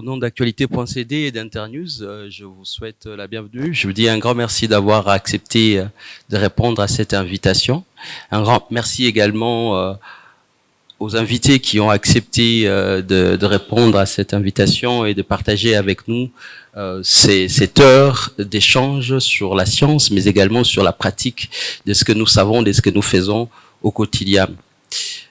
nom d'actualité.cd et d'Internews, je vous souhaite la bienvenue. Je vous dis un grand merci d'avoir accepté de répondre à cette invitation. Un grand merci également aux invités qui ont accepté de répondre à cette invitation et de partager avec nous cette heure d'échange sur la science, mais également sur la pratique de ce que nous savons, de ce que nous faisons au quotidien.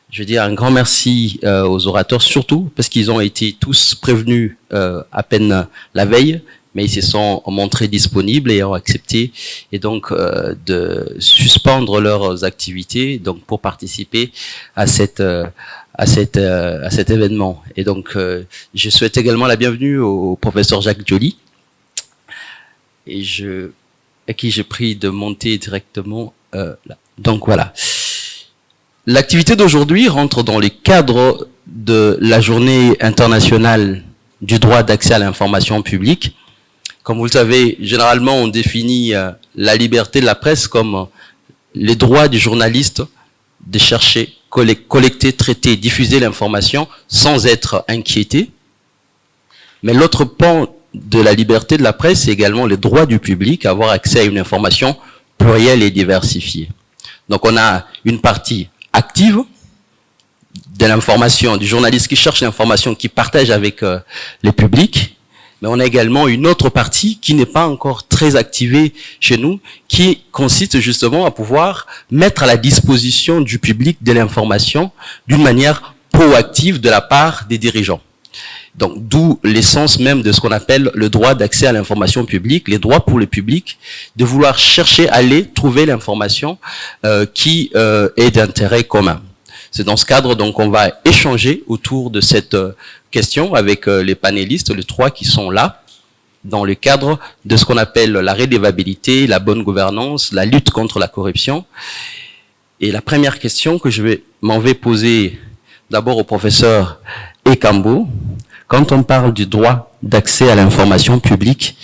Je veux dire un grand merci aux orateurs, surtout parce qu'ils ont été tous prévenus à peine la veille, mais ils se sont montrés disponibles et ont accepté et donc de suspendre leurs activités donc pour participer à cet événement. Et donc je souhaite également la bienvenue au professeur Jacques Joly et à qui j'ai pris de monter directement là. Donc voilà. L'activité d'aujourd'hui rentre dans le cadre de la journée internationale du droit d'accès à l'information publique. Comme vous le savez, généralement on définit la liberté de la presse comme les droits du journaliste de chercher, collecter, traiter, diffuser l'information sans être inquiété. Mais l'autre pan de la liberté de la presse, c'est également les droits du public à avoir accès à une information plurielle et diversifiée. Donc on a une partie active de l'information, du journaliste qui cherche l'information, qui partage avec le public, mais on a également une autre partie qui n'est pas encore très activée chez nous, qui consiste justement à pouvoir mettre à la disposition du public de l'information d'une manière proactive de la part des dirigeants. Donc, d'où l'essence même de ce qu'on appelle le droit d'accès à l'information publique, les droits pour le public, de vouloir chercher, aller trouver l'information qui est d'intérêt commun. C'est dans ce cadre donc on va échanger autour de cette question avec les panélistes, les trois qui sont là, dans le cadre de ce qu'on appelle la redevabilité, la bonne gouvernance, la lutte contre la corruption. Et la première question que je m'en vais poser d'abord au professeur Ekambo. Quand on parle du droit d'accès à l'information publique,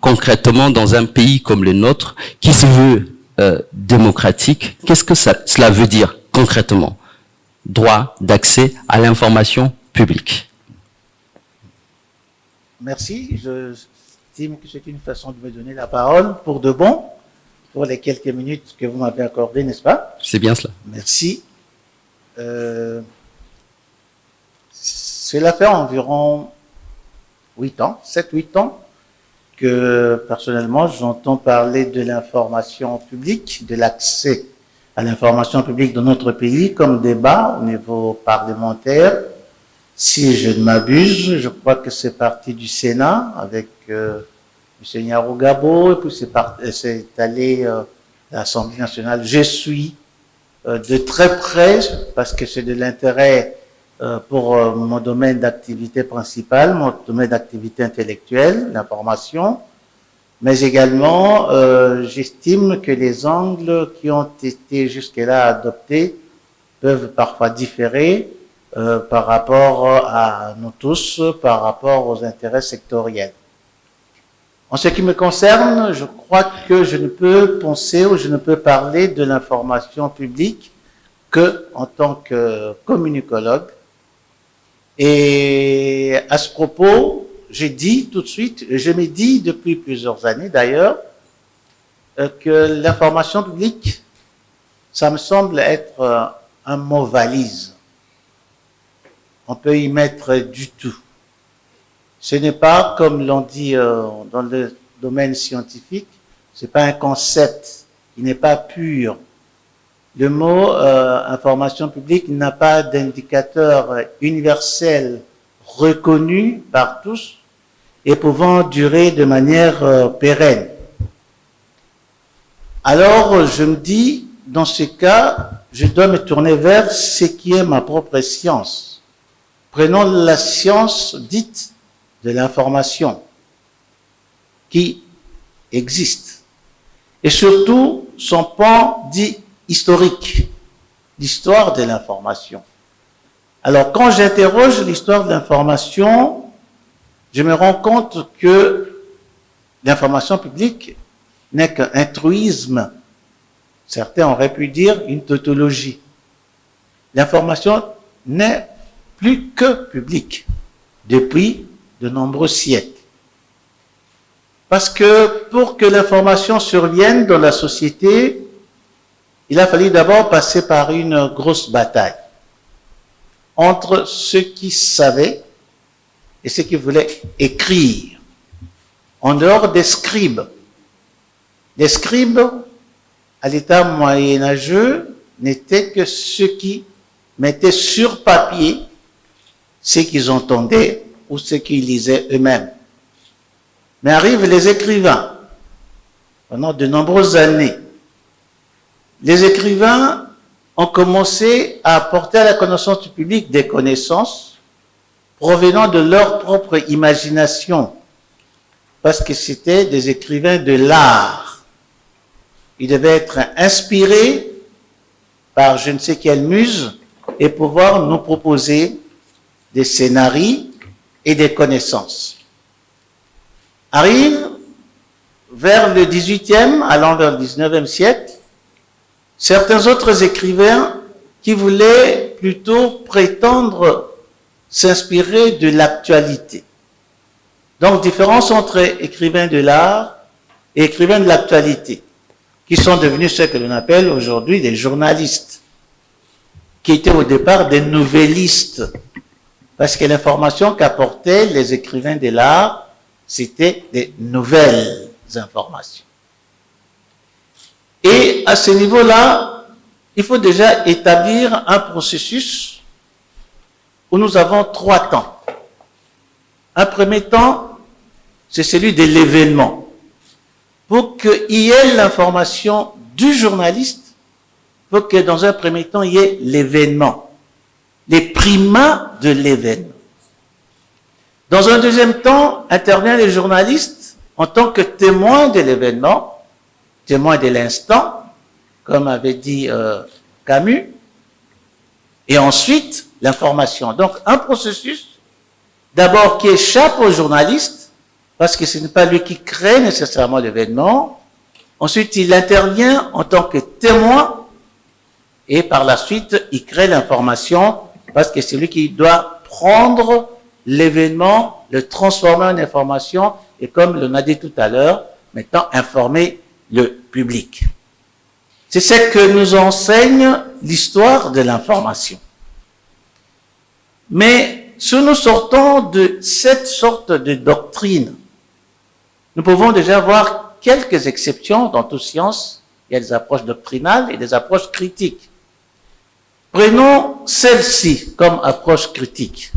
concrètement dans un pays comme le nôtre, qui se veut démocratique, qu'est-ce que cela veut dire concrètement? Droit d'accès à l'information publique. Merci. Je estime que c'est une façon de me donner la parole pour de bon, pour les quelques minutes que vous m'avez accordées, n'est-ce pas? C'est bien cela. Merci. Cela fait environ 8 ans, 7-8 ans, que personnellement j'entends parler de l'information publique, de l'accès à l'information publique dans notre pays comme débat au niveau parlementaire. Si je ne m'abuse, je crois que c'est parti du Sénat avec M. Nyarugabo, et puis c'est allé à l'Assemblée nationale. Je suis de très près, parce que c'est de l'intérêt pour mon domaine d'activité principal, mon domaine d'activité intellectuelle, l'information, mais également j'estime que les angles qui ont été jusque-là adoptés peuvent parfois différer par rapport à nous tous, par rapport aux intérêts sectoriels. En ce qui me concerne, je crois que je ne peux penser ou je ne peux parler de l'information publique que en tant que communicologue. Et à ce propos, j'ai dit tout de suite, je me dis depuis plusieurs années d'ailleurs, que l'information publique, ça me semble être un mot valise. On peut y mettre du tout. Ce n'est pas, comme l'on dit dans le domaine scientifique, ce n'est pas un concept, il n'est pas pur. Le mot information publique n'a pas d'indicateur universel reconnu par tous et pouvant durer de manière pérenne. Alors, je me dis, dans ce cas, je dois me tourner vers ce qui est ma propre science. Prenons la science dite de l'information qui existe et surtout son pan dit historique, l'histoire de l'information. Alors, quand j'interroge l'histoire de l'information, je me rends compte que l'information publique n'est qu'un truisme. Certains auraient pu dire une tautologie. L'information n'est plus que publique depuis de nombreux siècles. Parce que pour que l'information survienne dans la société, il a fallu d'abord passer par une grosse bataille entre ceux qui savaient et ceux qui voulaient écrire, en dehors des scribes. Les scribes, à l'état moyenâgeux, n'étaient que ceux qui mettaient sur papier ce qu'ils entendaient ou ce qu'ils lisaient eux-mêmes. Mais arrivent les écrivains. Pendant de nombreuses années, les écrivains ont commencé à apporter à la connaissance du public des connaissances provenant de leur propre imagination, parce que c'était des écrivains de l'art. Ils devaient être inspirés par je ne sais quelle muse et pouvoir nous proposer des scénarios et des connaissances. Arrive vers le 18e, allant vers le 19e siècle, certains autres écrivains qui voulaient plutôt prétendre s'inspirer de l'actualité. Donc, différence entre écrivains de l'art et écrivains de l'actualité, qui sont devenus ce que l'on appelle aujourd'hui des journalistes, qui étaient au départ des nouvellistes, parce que l'information qu'apportaient les écrivains de l'art, c'était des nouvelles informations. Et à ce niveau-là, il faut déjà établir un processus où nous avons 3 temps. Un premier temps, c'est celui de l'événement. Pour qu'il y ait l'information du journaliste, il faut que dans un premier temps, il y ait l'événement, les primats de l'événement. Dans un deuxième temps, intervient le journaliste en tant que témoin de l'événement, témoin de l'instant, comme avait dit Camus, et ensuite l'information. Donc un processus d'abord qui échappe au journaliste, parce que ce n'est pas lui qui crée nécessairement l'événement. Ensuite, il intervient en tant que témoin, et par la suite, il crée l'information, parce que c'est lui qui doit prendre l'événement, le transformer en information, et comme l'on a dit tout à l'heure, maintenant informer le public. C'est ce que nous enseigne l'histoire de l'information. Mais si nous sortons de cette sorte de doctrine, nous pouvons déjà voir quelques exceptions dans toute science. Il y a des approches doctrinales et des approches critiques. Prenons celle-ci comme approche critique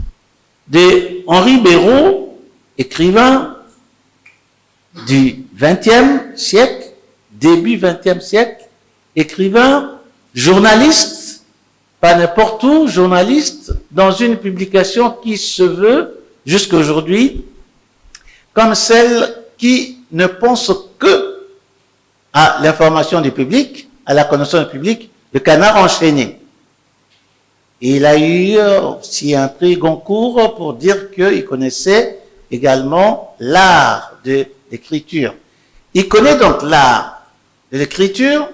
de Henri Béraud, écrivain du XXe siècle, début XXe siècle, écrivain, journaliste, pas n'importe où, journaliste, dans une publication qui se veut, jusqu'à aujourd'hui, comme celle qui ne pense que à l'information du public, à la connaissance du public, le Canard enchaîné. Et il a eu aussi un prix Goncourt pour dire qu'il connaissait également l'art de l'écriture. Il connaît donc l'art de l'écriture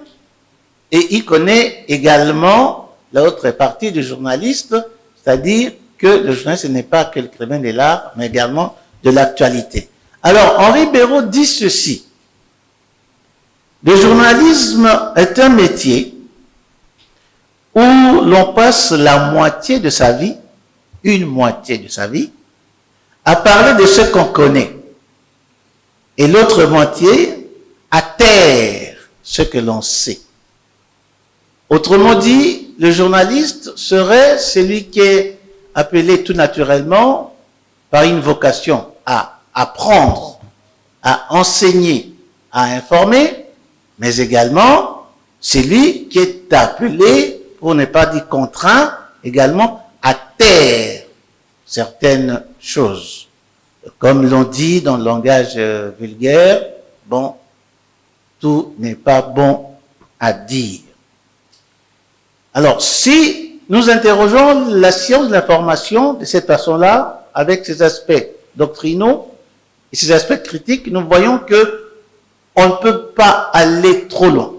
et il connaît également l'autre partie du journaliste, c'est-à-dire que le journaliste n'est pas que l'écrivain de l'art, mais également de l'actualité. Alors, Henri Béraud dit ceci. Le journalisme est un métier où l'on passe la moitié de sa vie, une moitié de sa vie, à parler de ce qu'on connaît. Et l'autre moitié, à taire ce que l'on sait. Autrement dit, le journaliste serait celui qui est appelé tout naturellement par une vocation à apprendre, à enseigner, à informer, mais également celui qui est appelé, pour ne pas dire contraint, également à taire certaines choses. Comme l'on dit dans le langage vulgaire, bon, tout n'est pas bon à dire. Alors, si nous interrogeons la science de l'information de cette façon-là, avec ses aspects doctrinaux et ses aspects critiques, nous voyons que on ne peut pas aller trop loin.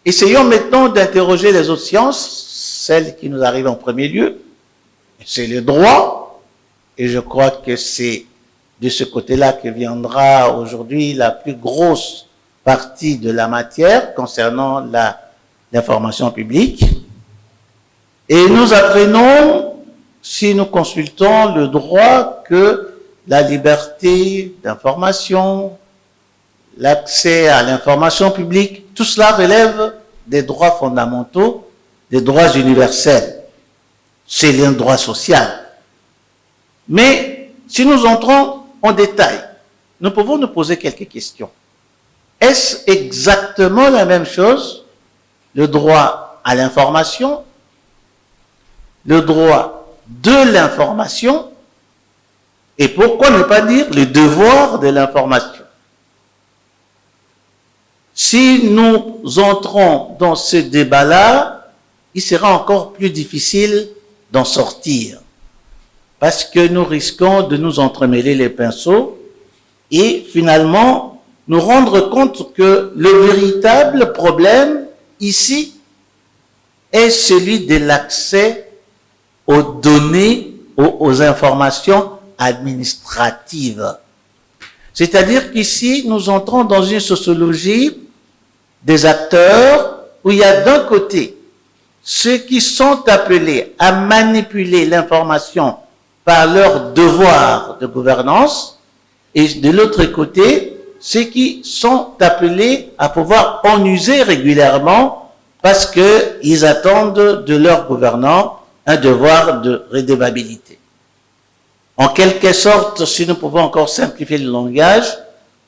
Essayons maintenant d'interroger les autres sciences, celles qui nous arrivent en premier lieu, c'est le droit, et je crois que c'est de ce côté-là que viendra aujourd'hui la plus grosse partie de la matière concernant l'information publique. Et nous apprenons, si nous consultons le droit, que la liberté d'information, l'accès à l'information publique, tout cela relève des droits fondamentaux, des droits universels. C'est un droit social. Mais si nous entrons en détail, nous pouvons nous poser quelques questions. Est-ce exactement la même chose, le droit à l'information, le droit de l'information, et pourquoi ne pas dire le devoir de l'information? Si nous entrons dans ce débat-là, il sera encore plus difficile d'en sortir, parce que nous risquons de nous entremêler les pinceaux et finalement nous rendre compte que le véritable problème ici est celui de l'accès aux données, aux informations administratives. C'est-à-dire qu'ici, nous entrons dans une sociologie des acteurs où il y a d'un côté ceux qui sont appelés à manipuler l'information par leur devoir de gouvernance, et de l'autre côté, ceux qui sont appelés à pouvoir en user régulièrement parce qu'ils attendent de leurs gouvernants un devoir de redevabilité. En quelque sorte, si nous pouvons encore simplifier le langage,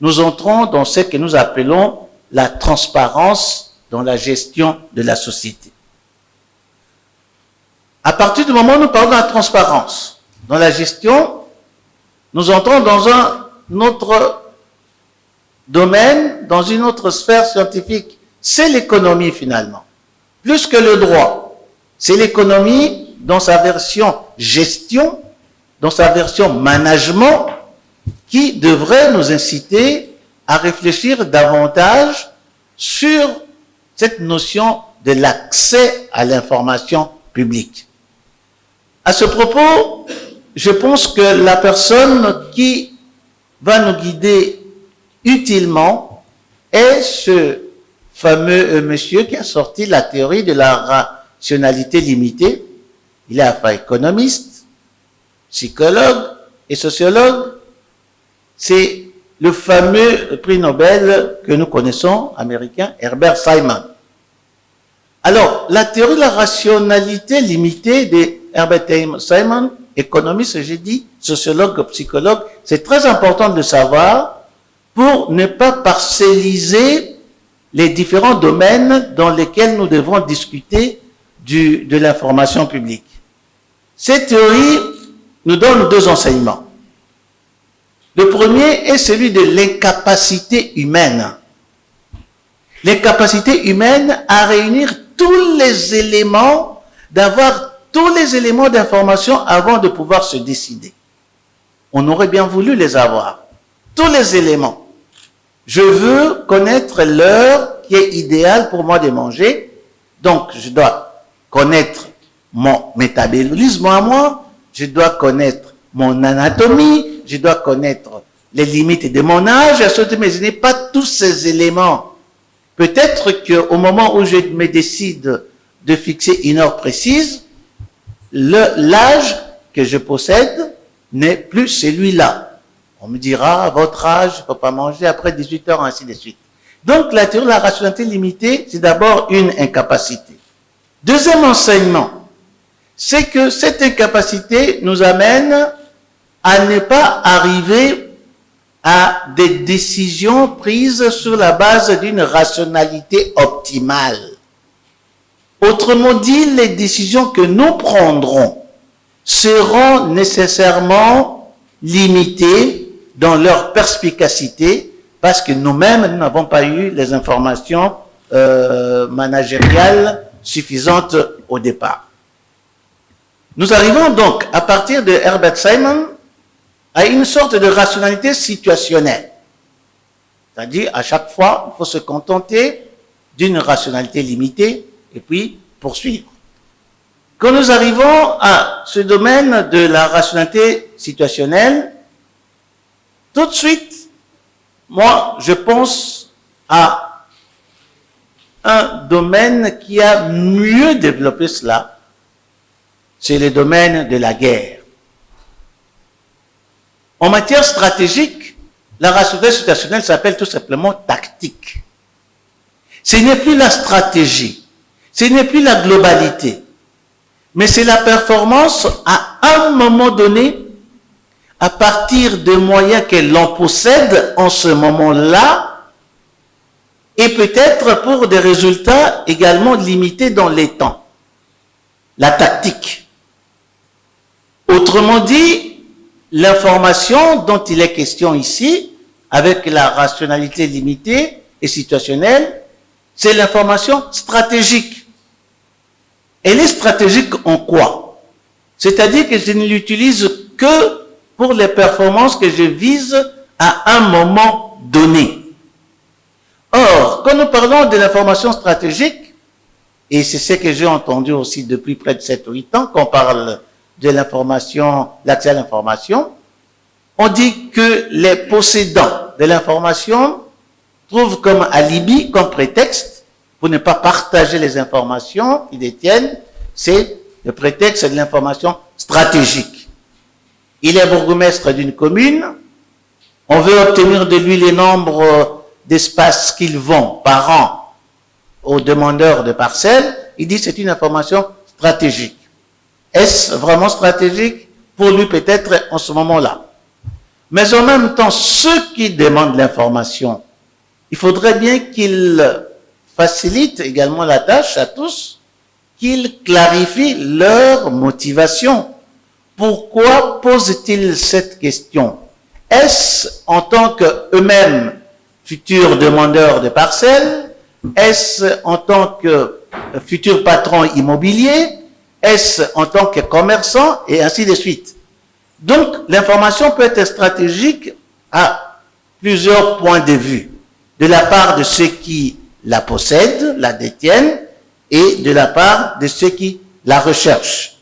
nous entrons dans ce que nous appelons la transparence dans la gestion de la société. À partir du moment où nous parlons de la transparence dans la gestion, nous entrons dans un autre domaine, dans une autre sphère scientifique. C'est l'économie finalement. Plus que le droit, c'est l'économie dans sa version gestion, dans sa version management, qui devrait nous inciter à réfléchir davantage sur cette notion de l'accès à l'information publique. À ce propos, je pense que la personne qui va nous guider utilement est ce fameux monsieur qui a sorti la théorie de la rationalité limitée. Il est à la fois économiste, psychologue et sociologue. C'est le fameux prix Nobel que nous connaissons, américain, Herbert Simon. Alors, la théorie de la rationalité limitée de Herbert Simon, économiste, j'ai dit, sociologue, psychologue, c'est très important de le savoir pour ne pas parcelliser les différents domaines dans lesquels nous devons discuter de l'information publique. Cette théorie nous donne deux enseignements. Le premier est celui de l'incapacité humaine. L'incapacité humaine à réunir tous les éléments, d'avoir tous les éléments d'information avant de pouvoir se décider. On aurait bien voulu les avoir. Tous les éléments. Je veux connaître l'heure qui est idéale pour moi de manger. Donc, je dois connaître mon métabolisme à moi. Je dois connaître mon anatomie. Je dois connaître les limites de mon âge. Mais je n'ai pas tous ces éléments. Peut-être qu'au moment où je me décide de fixer une heure précise, l'âge que je possède n'est plus celui-là. On me dira, à votre âge, il ne faut pas manger après 18 heures, ainsi de suite. Donc, la théorie de la rationalité limitée, c'est d'abord une incapacité. Deuxième enseignement, c'est que cette incapacité nous amène à ne pas arriver à des décisions prises sur la base d'une rationalité optimale. Autrement dit, les décisions que nous prendrons seront nécessairement limitées dans leur perspicacité parce que nous-mêmes, nous n'avons pas eu les informations managériales suffisantes au départ. Nous arrivons donc, à partir de Herbert Simon, à une sorte de rationalité situationnelle. C'est-à-dire, à chaque fois, il faut se contenter d'une rationalité limitée et puis poursuivre. Quand nous arrivons à ce domaine de la rationalité situationnelle, tout de suite, moi, je pense à un domaine qui a mieux développé cela, c'est le domaine de la guerre. En matière stratégique, la rationalité situationnelle s'appelle tout simplement tactique. Ce n'est plus la stratégie, ce n'est plus la globalité, mais c'est la performance à un moment donné, à partir des moyens que l'on possède en ce moment-là, et peut-être pour des résultats également limités dans les temps. La tactique. Autrement dit, l'information dont il est question ici, avec la rationalité limitée et situationnelle, c'est l'information stratégique. Elle est stratégique en quoi? C'est-à-dire que je ne l'utilise que pour les performances que je vise à un moment donné. Or, quand nous parlons de l'information stratégique, et c'est ce que j'ai entendu aussi depuis près de 7 ou 8 ans, qu'on parle de l'information, l'accès à l'information, on dit que les possédants de l'information trouvent comme alibi, comme prétexte, pour ne pas partager les informations qu'ils détiennent, c'est le prétexte de l'information stratégique. Il est bourgmestre d'une commune, on veut obtenir de lui les nombres d'espaces qu'ils vend par an aux demandeurs de parcelles, il dit c'est une information stratégique. Est-ce vraiment stratégique? Pour lui peut-être en ce moment-là. Mais en même temps, ceux qui demandent l'information, il faudrait bien qu'ils facilitent également la tâche à tous, qu'ils clarifient leur motivation. Pourquoi posent-ils cette question? Est-ce en tant qu'eux-mêmes futurs demandeurs de parcelles? Est-ce en tant que futurs patrons immobiliers? Est-ce en tant que commerçants? Et ainsi de suite. Donc, l'information peut être stratégique à plusieurs points de vue. De la part de ceux qui la possèdent, la détiennent, et de la part de ceux qui la recherchent.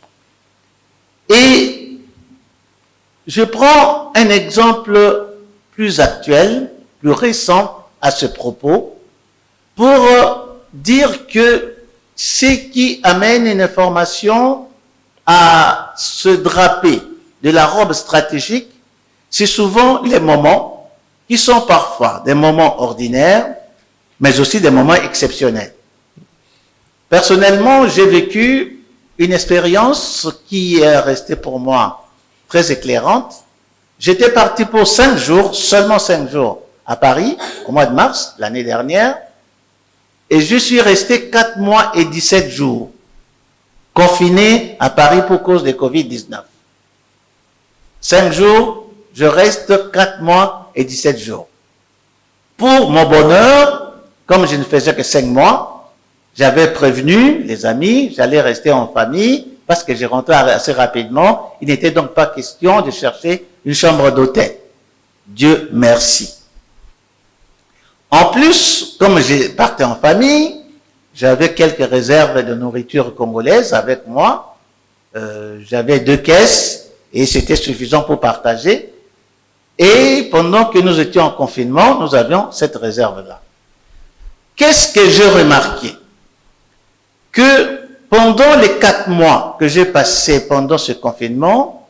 Et je prends un exemple plus actuel, plus récent à ce propos, pour dire que ce qui amène une information à se draper de la robe stratégique, c'est souvent les moments qui sont parfois des moments ordinaires, mais aussi des moments exceptionnels. Personnellement, j'ai vécu une expérience qui est restée pour moi très éclairante. J'étais parti pour 5 jours, seulement 5 jours, à Paris, au mois de mars, l'année dernière, et je suis resté 4 mois et 17 jours, confiné à Paris pour cause de Covid-19. 5 jours, je reste 4 mois et 17 jours. Pour mon bonheur, comme je ne faisais que 5 mois, j'avais prévenu les amis, j'allais rester en famille, parce que je rentrais assez rapidement. Il n'était donc pas question de chercher une chambre d'hôtel. Dieu merci. En plus, comme je partais en famille, j'avais quelques réserves de nourriture congolaise avec moi. J'avais 2 caisses et c'était suffisant pour partager. Et pendant que nous étions en confinement, nous avions cette réserve-là. Qu'est-ce que j'ai remarqué? Que pendant les 4 mois que j'ai passés pendant ce confinement,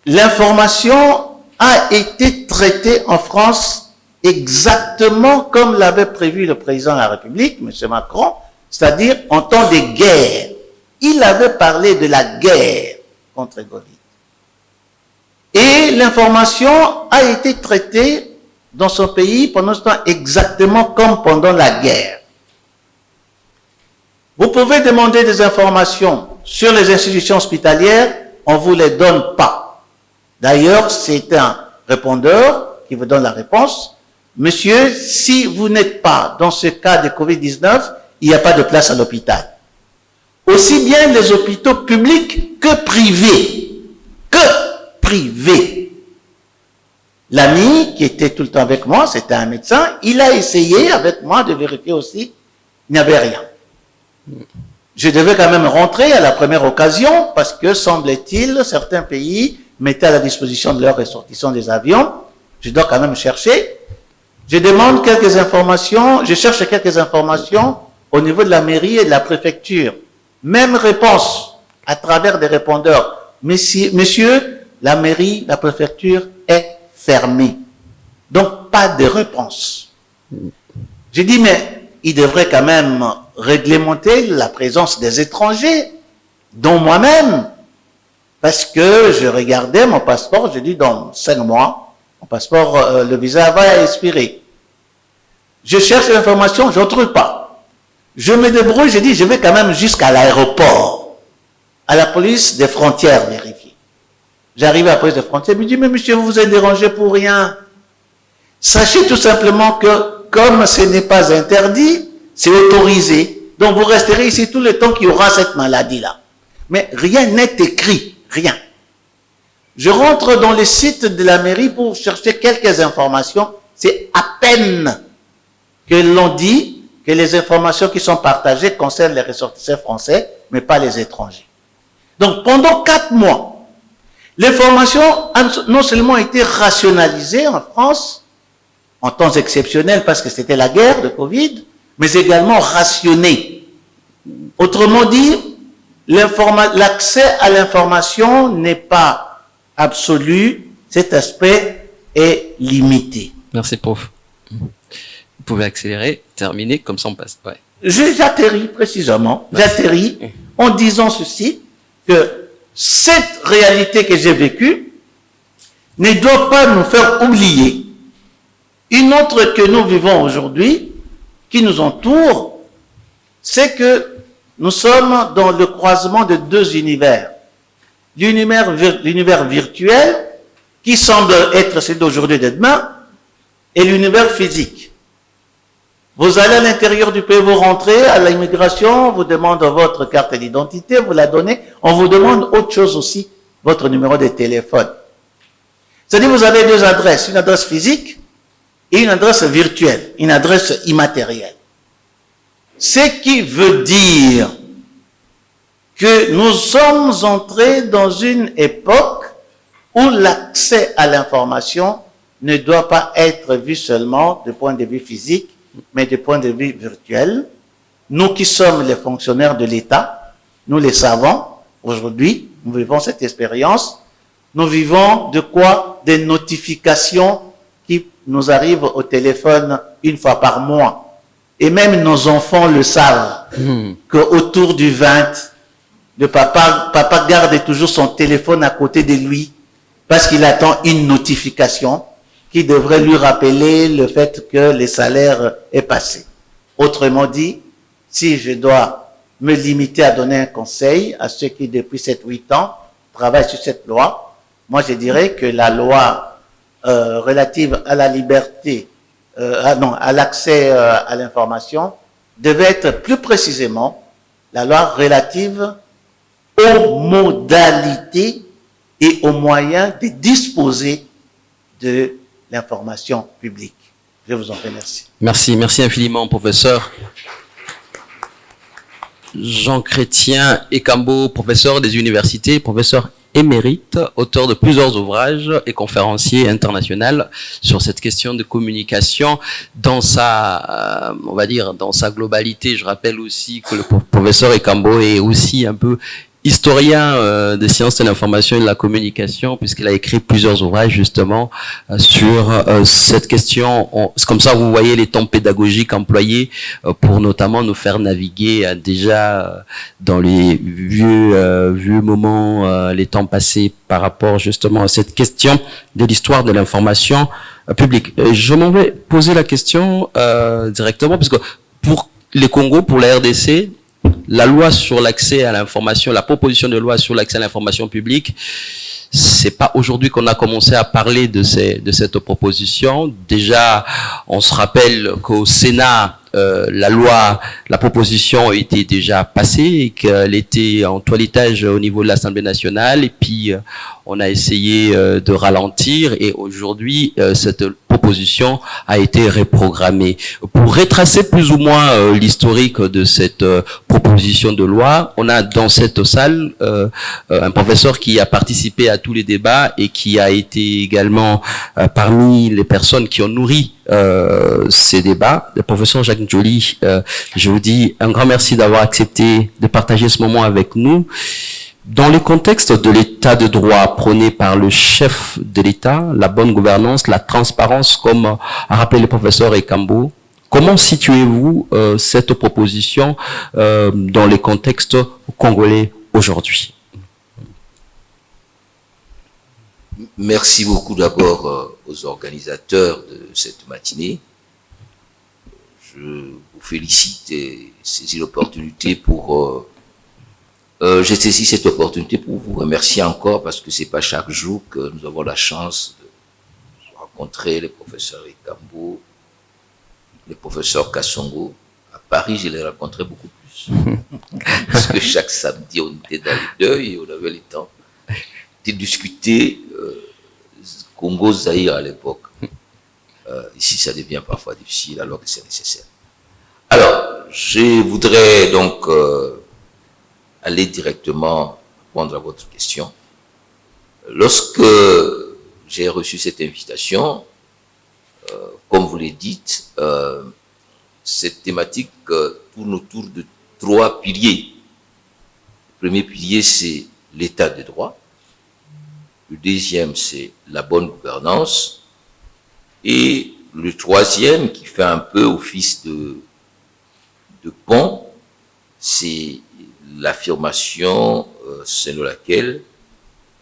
l'information a été traitée en France exactement comme l'avait prévu le président de la République, M. Macron, c'est-à-dire en temps de guerre. Il avait parlé de la guerre contre Covid. Et l'information a été traitée dans son pays pendant ce temps exactement comme pendant la guerre. Vous pouvez demander des informations sur les institutions hospitalières, on ne vous les donne pas. D'ailleurs, c'est un répondeur qui vous donne la réponse. Monsieur, si vous n'êtes pas dans ce cas de Covid-19, il n'y a pas de place à l'hôpital. Aussi bien les hôpitaux publics que privés. Que privés. L'ami qui était tout le temps avec moi, c'était un médecin, il a essayé avec moi de vérifier aussi, il n'y avait rien. Je devais quand même rentrer à la première occasion parce que, semble-t-il, certains pays mettaient à la disposition de leurs ressortissants des avions. Je dois quand même chercher. Je demande quelques informations, je cherche quelques informations au niveau de la mairie et de la préfecture. Même réponse à travers des répondeurs. Monsieur, la mairie, la préfecture est fermée. Donc, pas de réponse. J'ai dit, mais il devrait quand même réglementer la présence des étrangers, dont moi-même. Parce que je regardais mon passeport, j'ai dit, dans 5 mois, mon passeport, le visa va expirer. Je cherche l'information, je ne trouve pas. Je me débrouille, je dis, je vais quand même jusqu'à l'aéroport, à la police des frontières vérifier. J'arrive à la police des frontières, je me dis, mais monsieur, vous vous êtes dérangé pour rien. Sachez tout simplement que, comme ce n'est pas interdit, c'est autorisé. Donc vous resterez ici tout le temps qu'il y aura cette maladie-là. Mais rien n'est écrit, rien. Je rentre dans les sites de la mairie pour chercher quelques informations. C'est à peine que l'on dit que les informations qui sont partagées concernent les ressortissants français, mais pas les étrangers. Donc pendant 4 mois, l'information a non seulement été rationalisée en France, en temps exceptionnel parce que c'était la guerre de Covid, mais également rationnée. Autrement dit, l'accès à l'information n'est pas absolu, cet aspect est limité. Merci, prof. Vous pouvez accélérer, terminer, comme ça on passe. Ouais. J'atterris précisément, j'atterris en disant ceci, que cette réalité que j'ai vécue ne doit pas nous faire oublier une autre que nous vivons aujourd'hui, qui nous entoure, c'est que nous sommes dans le croisement de 2 univers. L'univers virtuel, qui semble être celui d'aujourd'hui et de demain, et l'univers physique. Vous allez à l'intérieur du pays, vous rentrez à l'immigration, on vous demande votre carte d'identité, vous la donnez, on vous demande autre chose aussi, votre numéro de téléphone. C'est-à-dire vous avez 2 adresses, une adresse physique et une adresse virtuelle, une adresse immatérielle. Ce qui veut dire que nous sommes entrés dans une époque où l'accès à l'information ne doit pas être vu seulement du point de vue physique, mais du point de vue virtuel. Nous qui sommes les fonctionnaires de l'État, nous les savons, aujourd'hui, nous vivons cette expérience, nous vivons de quoi? Des notifications qui nous arrivent au téléphone 1 fois par mois. Et même nos enfants le savent, qu'autour du 20, le papa garde toujours son téléphone à côté de lui parce qu'il attend une notification qui devrait lui rappeler le fait que le salaire est passé. Autrement dit, si je dois me limiter à donner un conseil à ceux qui depuis 7-8 ans travaillent sur cette loi, moi je dirais que la loi relative à la liberté, à l'accès à l'information devait être plus précisément la loi relative aux modalités et aux moyens de disposer de l'information publique. Je vous en remercie. Merci infiniment, professeur Jean Chrétien Ekambo, professeur des universités, professeur émérite, auteur de plusieurs ouvrages et conférencier international sur cette question de communication dans sa, on va dire, dans sa globalité. Je rappelle aussi que le professeur Ekambo est aussi un peu historien des sciences de l'information et de la communication, puisqu'il a écrit plusieurs ouvrages justement sur cette question. C'est comme ça vous voyez les temps pédagogiques employés pour notamment nous faire naviguer déjà dans les vieux moments, les temps passés par rapport justement à cette question de l'histoire de l'information publique. Je m'en vais poser la question directement, parce que pour les Congo, pour la RDC, la loi sur l'accès à l'information, la proposition de loi sur l'accès à l'information publique, c'est pas aujourd'hui qu'on a commencé à parler de cette proposition. Déjà, on se rappelle qu'au Sénat, la proposition était déjà passée et qu'elle était en toilettage au niveau de l'Assemblée nationale. Et puis, on a essayé de ralentir et aujourd'hui, cette proposition a été reprogrammée. Pour retracer plus ou moins l'historique de cette proposition de loi, on a dans cette salle un professeur qui a participé à tous les débats et qui a été également parmi les personnes qui ont nourri ces débats. Le professeur Jacques Joly, je vous dis un grand merci d'avoir accepté de partager ce moment avec nous. Dans le contexte de l'état de droit prôné par le chef de l'État, la bonne gouvernance, la transparence, comme a rappelé le professeur Ekambo, comment situez-vous cette proposition dans le contexte congolais aujourd'hui? Merci beaucoup d'abord aux organisateurs de cette matinée. Je vous félicite et saisis l'opportunité pour... j'ai saisi cette opportunité pour vous remercier encore parce que c'est pas chaque jour que nous avons la chance de rencontrer les professeurs Ekambo, les professeurs Kassongo. À Paris, je les rencontrais beaucoup plus. Parce que chaque samedi, on était dans les deuils et on avait le temps de discuter Congo-Zaïre à l'époque. Ici, ça devient parfois difficile alors que c'est nécessaire. Alors, je voudrais donc aller directement répondre à votre question. Lorsque j'ai reçu cette invitation, comme vous l'avez dit, cette thématique tourne autour de 3 piliers. Le premier pilier, c'est l'état de droit. Le deuxième, c'est la bonne gouvernance. Et le troisième, qui fait un peu office de pont, c'est l'affirmation selon laquelle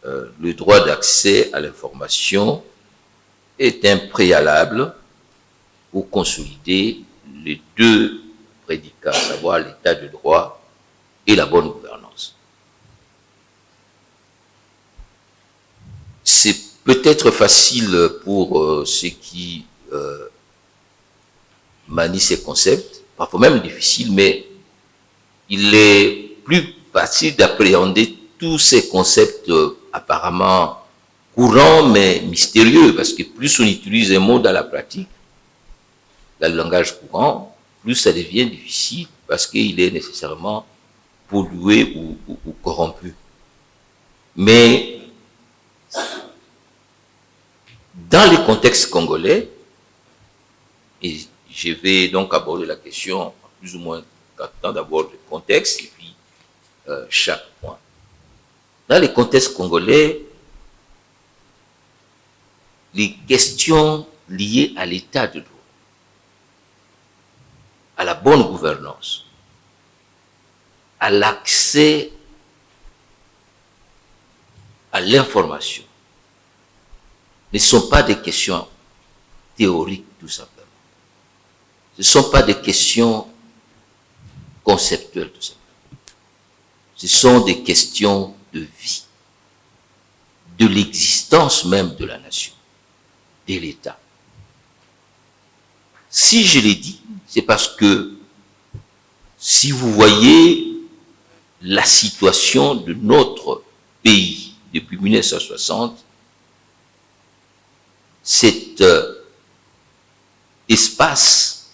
le droit d'accès à l'information est un préalable pour consolider les 2 prédicats, à savoir l'état de droit et la bonne gouvernance. C'est peut-être facile pour ceux qui manient ces concepts, parfois même difficile, mais il est plus facile d'appréhender tous ces concepts apparemment courants mais mystérieux, parce que plus on utilise un mot dans la pratique, dans le langage courant, plus ça devient difficile parce qu'il est nécessairement pollué ou corrompu. Mais dans le contexte congolais, et je vais donc aborder la question plus ou moins temps d'abord le contexte et puis chaque point. Dans le contexte congolais, les questions liées à l'état de droit, à la bonne gouvernance, à l'accès à l'information, ne sont pas des questions théoriques tout simplement. Ce ne sont pas des questions conceptuelles tout simplement. Ce sont des questions de vie, de l'existence même de la nation, de l'État. Si je l'ai dit, c'est parce que si vous voyez la situation de notre pays depuis 1960, cet espace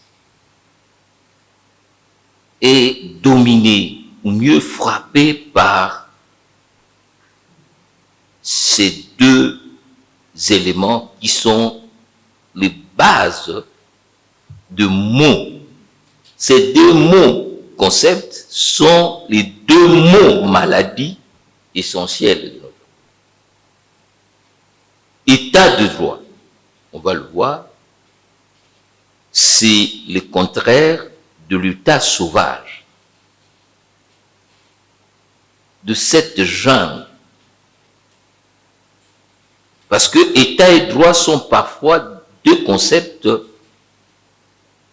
est dominé ou mieux frappé par ces 2 éléments qui sont les bases de mots. Ces 2 mots concepts sont les 2 mots maladies essentielles de notre vie. État de droit, on va le voir, c'est le contraire de l'état sauvage, de cette jungle. Parce que état et droit sont parfois 2 concepts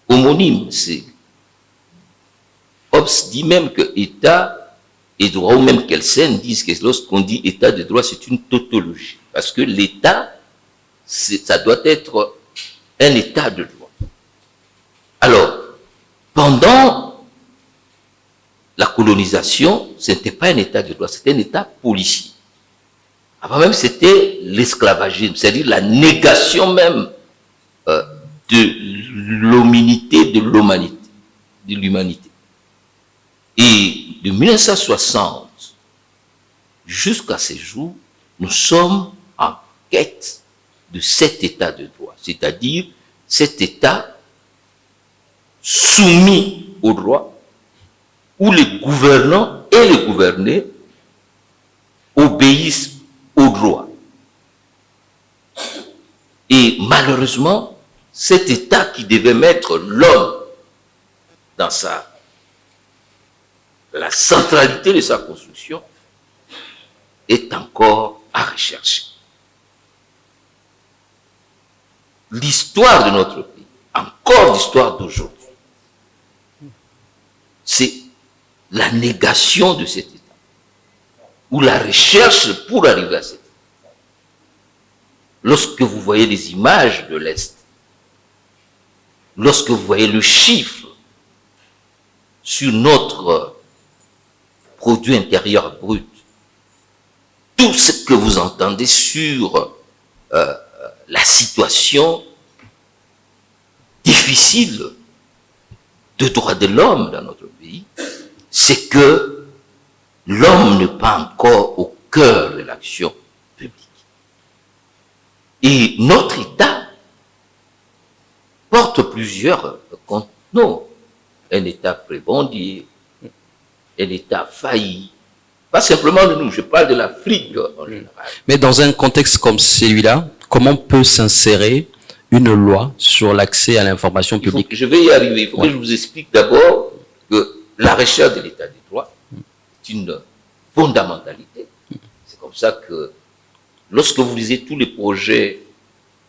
homonymes. Hobbes dit même que état et droit, ou même Kelsen disent que lorsqu'on dit état de droit, c'est une tautologie. Parce que l'état, ça doit être un état de droit. Alors, pendant la colonisation, ce n'était pas un État de droit, c'était un État policier. Avant même, c'était l'esclavagisme, c'est-à-dire la négation même de l'hominité, de l'humanité. Et de 1960 jusqu'à ces jours, nous sommes en quête de cet État de droit, c'est-à-dire cet État soumis au droit, où les gouvernants et les gouvernés obéissent au droit. Et malheureusement, cet État qui devait mettre l'homme dans la centralité de sa construction est encore à rechercher. L'histoire de notre pays, encore l'histoire d'aujourd'hui, c'est la négation de cet État, ou la recherche pour arriver à cet État. Lorsque vous voyez les images de l'Est, lorsque vous voyez le chiffre sur notre produit intérieur brut, tout ce que vous entendez sur la situation difficile de droits de l'homme dans notre pays, c'est que l'homme n'est pas encore au cœur de l'action publique. Et notre État porte plusieurs contenants. Un État prébendier, un État failli. Pas simplement de nous, je parle de l'Afrique en général. Mais dans un contexte comme celui-là, comment peut s'insérer une loi sur l'accès à l'information publique? Je vais y arriver. Il faut que je vous explique d'abord que la recherche de l'état du droit est une fondamentalité. C'est comme ça que lorsque vous lisez tous les projets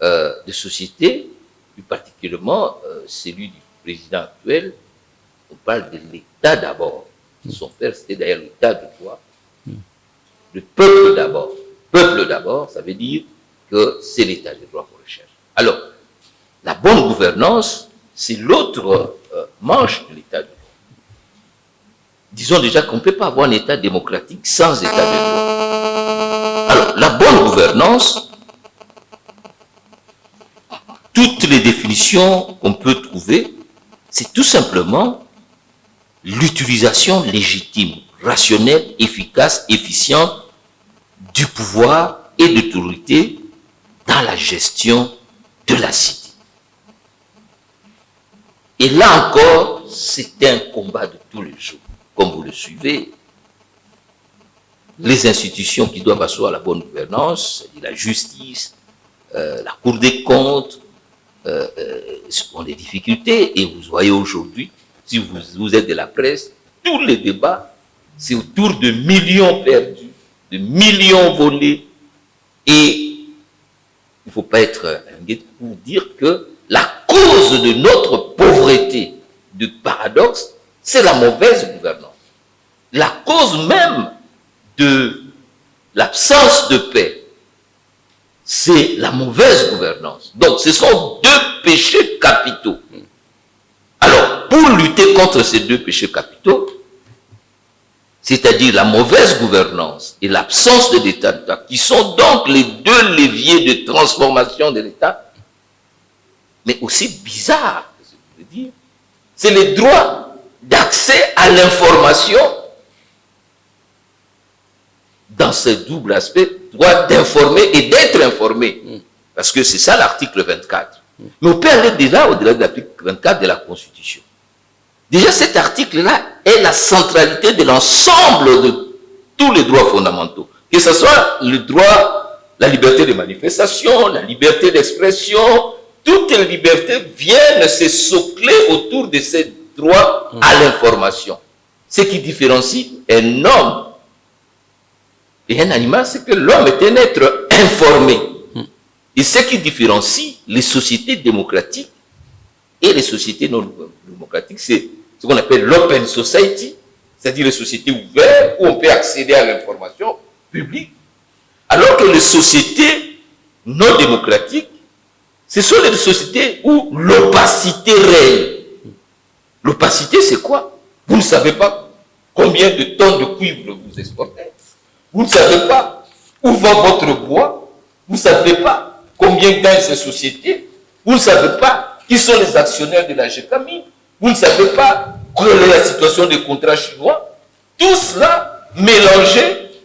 de société, plus particulièrement celui du président actuel, on parle de l'État d'abord. Son père, c'était d'ailleurs l'État de droit. Le peuple d'abord. Peuple d'abord, ça veut dire que c'est l'État de droit qu'on recherche. Alors, la bonne gouvernance, c'est l'autre manche de l'État de droit. Disons déjà qu'on ne peut pas avoir un État démocratique sans État de droit. Alors, la bonne gouvernance, toutes les définitions qu'on peut trouver, c'est tout simplement l'utilisation légitime, rationnelle, efficace, efficiente du pouvoir et de l'autorité dans la gestion de la cité. Et là encore, c'est un combat de tous les jours. Comme vous le suivez, les institutions qui doivent asseoir la bonne gouvernance, c'est-à-dire la justice, la Cour des comptes, ont des difficultés. Et vous voyez aujourd'hui, si vous êtes de la presse, tous les débats, c'est autour de millions perdus, de millions volés. Et il ne faut pas être un guet pour dire que la cause de notre pauvreté, de paradoxe, c'est la mauvaise gouvernance. La cause même de l'absence de paix, c'est la mauvaise gouvernance. Donc, ce sont deux péchés capitaux. Alors, pour lutter contre ces deux péchés capitaux, c'est-à-dire la mauvaise gouvernance et l'absence de l'État de droit, qui sont donc les deux leviers de transformation de l'État, mais aussi bizarre, ce que je veux dire, c'est le droit d'accès à l'information dans ce double aspect, droit d'informer et d'être informé. Parce que c'est ça l'article 24. Mais on peut aller déjà au-delà de l'article 24 de la Constitution. Déjà, cet article-là est la centralité de l'ensemble de tous les droits fondamentaux. Que ce soit le droit, la liberté de manifestation, la liberté d'expression, toutes les libertés viennent se socler autour de ces droits à l'information. Ce qui différencie un homme et un animal, c'est que l'homme est un être informé. Et ce qui différencie les sociétés démocratiques et les sociétés non démocratiques, c'est ce qu'on appelle l'open society, c'est-à-dire les sociétés ouvertes où on peut accéder à l'information publique, alors que les sociétés non démocratiques, ce sont les sociétés où l'opacité règne. L'opacité, c'est quoi? Vous ne savez pas combien de tonnes de cuivre vous exportez. Vous ne savez pas où va votre bois. Vous ne savez pas combien gagnent ces sociétés. Vous ne savez pas qui sont les actionnaires de la GECAMI. Vous ne savez pas quelle est la situation des contrats chinois. Tout cela mélangé,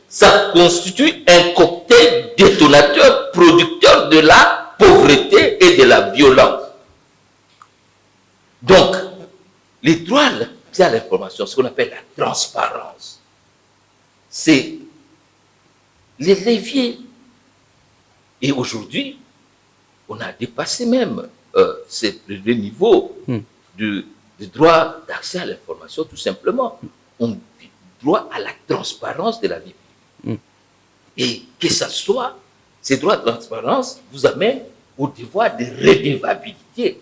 ça constitue un cocktail détonateur, producteur de la pauvreté et de la violence. Donc, les droits à l'information, ce qu'on appelle la transparence, c'est les leviers. Et aujourd'hui, on a dépassé même le niveau de droit d'accès à l'information, tout simplement. On a droit à la transparence de la vie. Et que ça soit, ces droits de transparence vous amènent au devoir de redevabilité,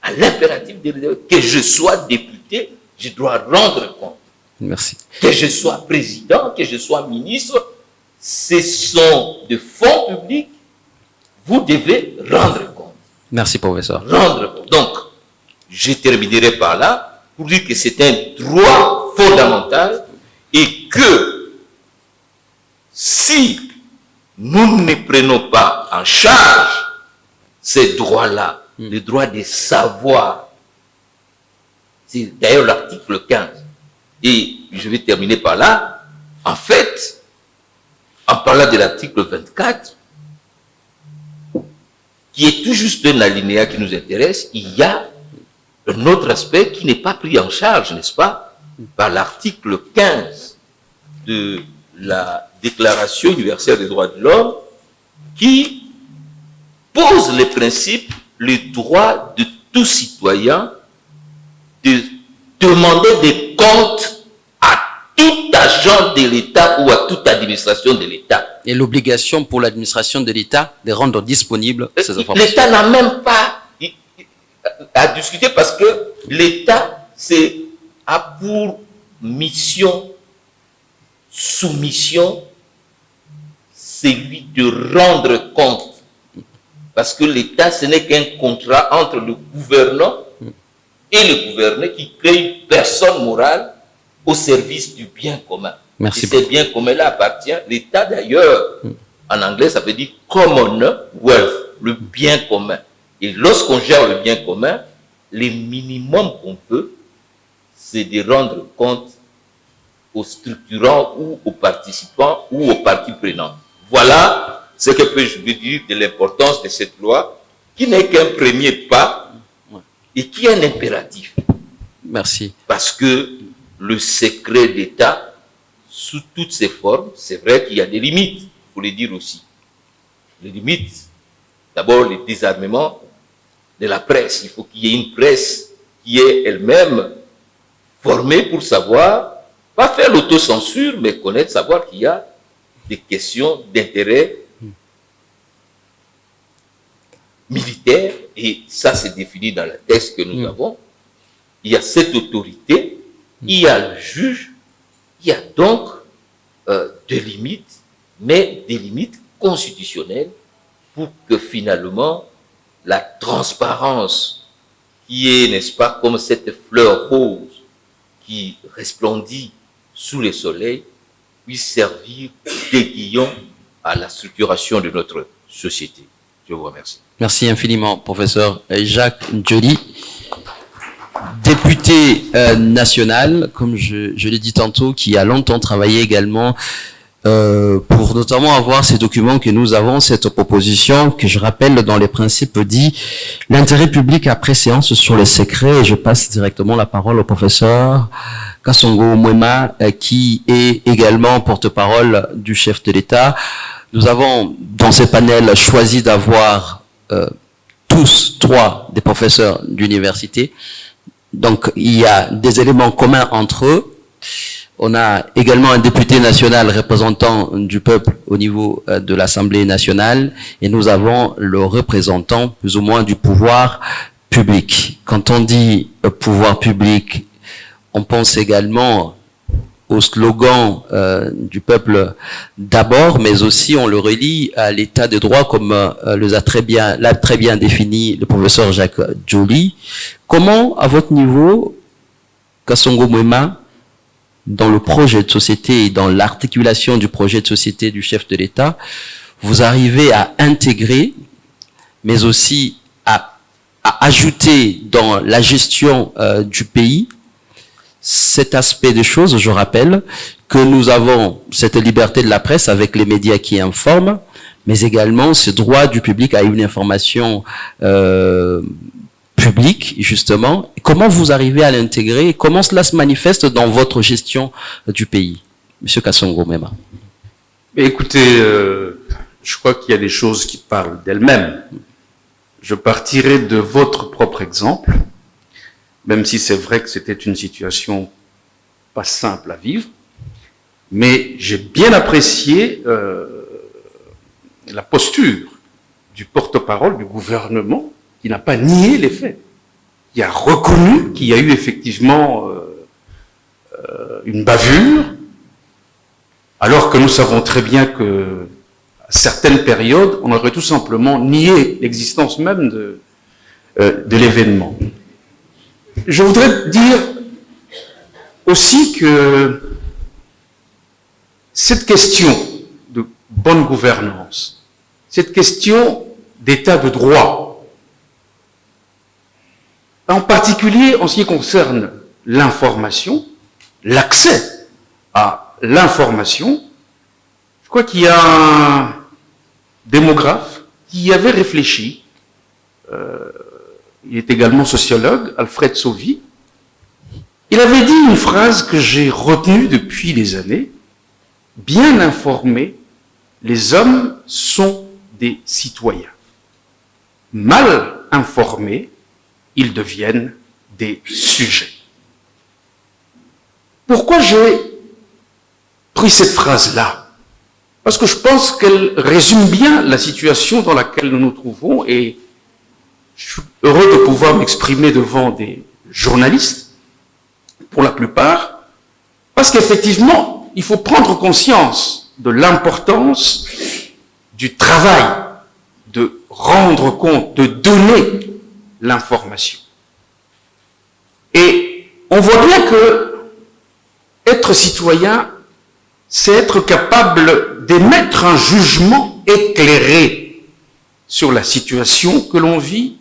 à l'impératif de redevabilité. Que je sois député, je dois rendre compte. Merci. Que je sois président, que je sois ministre, ce sont des fonds publics, vous devez rendre compte. Merci, professeur. Rendre compte. Donc, je terminerai par là pour dire que c'est un droit fondamental et que si nous ne prenons pas en charge ces droits-là, le droit de savoir, c'est d'ailleurs l'article 15, et je vais terminer par là, en fait, en parlant de l'article 24, qui est tout juste un alinéa qui nous intéresse, il y a un autre aspect qui n'est pas pris en charge, n'est-ce pas, par l'article 15 de la Déclaration universelle des droits de l'homme, qui pose les principes, le droit de tout citoyen de demander des comptes à tout agent de l'État ou à toute administration de l'État. Et l'obligation pour l'administration de l'État de rendre disponibles ces informations. L'État n'a même pas à discuter parce que l'État a pour mission, soumission, celui de rendre compte. Parce que l'État, ce n'est qu'un contrat entre le gouvernant et le gouverné qui crée une personne morale au service du bien commun. Merci. Et ce bien commun-là appartient, l'État d'ailleurs, en anglais, ça veut dire Commonwealth, le bien commun. Et lorsqu'on gère le bien commun, le minimum qu'on peut, c'est de rendre compte aux structurants ou aux participants ou aux parties prenantes. Voilà ce que je veux dire de l'importance de cette loi, qui n'est qu'un premier pas et qui est un impératif. Merci. Parce que le secret d'État, sous toutes ses formes, c'est vrai qu'il y a des limites, il faut le dire aussi. Les limites, d'abord le désarmement de la presse. Il faut qu'il y ait une presse qui est elle-même formée pour savoir, pas faire l'autocensure, mais connaître, savoir qu'il y a des questions d'intérêt militaire, et ça c'est défini dans le texte que nous avons. Il y a cette autorité, il y a le juge, il y a donc des limites, mais des limites constitutionnelles pour que finalement la transparence qui est, n'est-ce pas, comme cette fleur rose qui resplendit sous le soleil, puisse servir d'aiguillon à la structuration de notre société. Je vous remercie. Merci infiniment, professeur Jacques Ndioli, député national, comme je l'ai dit tantôt, qui a longtemps travaillé également pour notamment avoir ces documents que nous avons, cette proposition que je rappelle dans les principes dit l'intérêt public après séance sur les secrets. Et je passe directement la parole au professeur Kasongo Mwema, qui est également porte-parole du chef de l'État. Nous avons dans ces panels choisi d'avoir tous trois des professeurs d'université. Donc il y a des éléments communs entre eux. On a également un député national représentant du peuple au niveau de l'Assemblée nationale, et nous avons le représentant plus ou moins du pouvoir public. Quand on dit pouvoir public, on pense également au slogan du peuple d'abord, mais aussi on le relie à l'état de droit comme l'a très bien défini le professeur Jacques Joly. Comment, à votre niveau, Kasongo Mwema, dans le projet de société et dans l'articulation du projet de société du chef de l'État, vous arrivez à intégrer, mais aussi à ajouter dans la gestion du pays cet aspect des choses? Je rappelle que nous avons cette liberté de la presse avec les médias qui informent, mais également ce droit du public à une information publique, justement. Comment vous arrivez à l'intégrer? Comment cela se manifeste dans votre gestion du pays, Monsieur Kasongo Mwema? Écoutez, je crois qu'il y a des choses qui parlent d'elles-mêmes. Je partirai de votre propre exemple, même si c'est vrai que c'était une situation pas simple à vivre, mais j'ai bien apprécié la posture du porte-parole du gouvernement qui n'a pas nié les faits, qui a reconnu qu'il y a eu effectivement une bavure, alors que nous savons très bien que à certaines périodes, on aurait tout simplement nié l'existence même de l'événement. Je voudrais dire aussi que cette question de bonne gouvernance, cette question d'état de droit, en particulier en ce qui concerne l'information, l'accès à l'information, je crois qu'il y a un démographe qui y avait réfléchi, il est également sociologue, Alfred Sauvy. Il avait dit une phrase que j'ai retenue depuis des années: bien informés, les hommes sont des citoyens. Mal informés, ils deviennent des sujets. Pourquoi j'ai pris cette phrase-là? Parce que je pense qu'elle résume bien la situation dans laquelle nous nous trouvons, et je suis heureux de pouvoir m'exprimer devant des journalistes, pour la plupart, parce qu'effectivement, il faut prendre conscience de l'importance du travail, de rendre compte, de donner l'information. Et on voit bien que être citoyen, c'est être capable d'émettre un jugement éclairé sur la situation que l'on vit,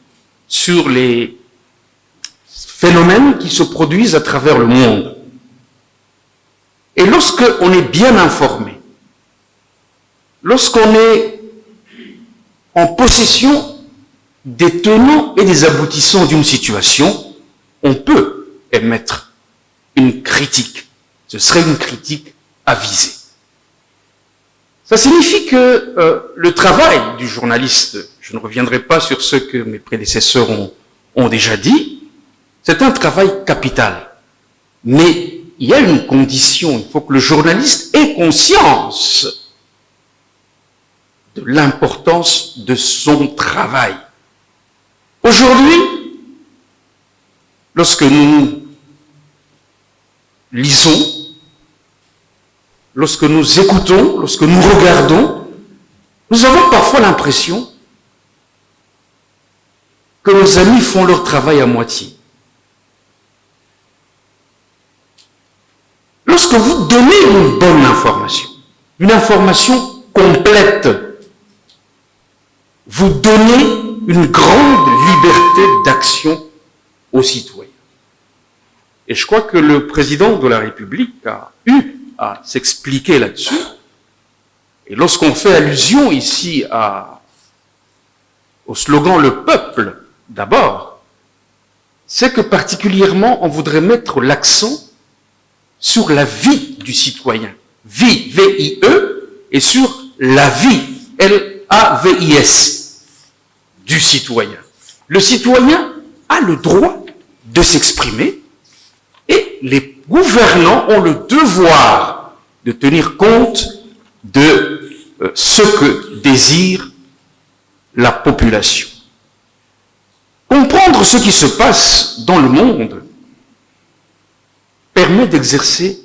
sur les phénomènes qui se produisent à travers le monde. Et lorsqu'on est bien informé, lorsqu'on est en possession des tenants et des aboutissants d'une situation, on peut émettre une critique. Ce serait une critique avisée. Ça signifie que le travail du journaliste, je ne reviendrai pas sur ce que mes prédécesseurs ont déjà dit, c'est un travail capital. Mais il y a une condition, il faut que le journaliste ait conscience de l'importance de son travail. Aujourd'hui, lorsque nous lisons, lorsque nous écoutons, lorsque nous regardons, nous avons parfois l'impression que nos amis font leur travail à moitié. Lorsque vous donnez une bonne information, une information complète, vous donnez une grande liberté d'action aux citoyens. Et je crois que le président de la République a eu à s'expliquer là-dessus. Et lorsqu'on fait allusion ici au slogan « Le peuple d'abord », c'est que particulièrement on voudrait mettre l'accent sur la vie du citoyen. Vie, V-I-E, et sur la vie, L-A-V-I-S, du citoyen. Le citoyen a le droit de s'exprimer et les gouvernants ont le devoir de tenir compte de ce que désire la population. Comprendre ce qui se passe dans le monde permet d'exercer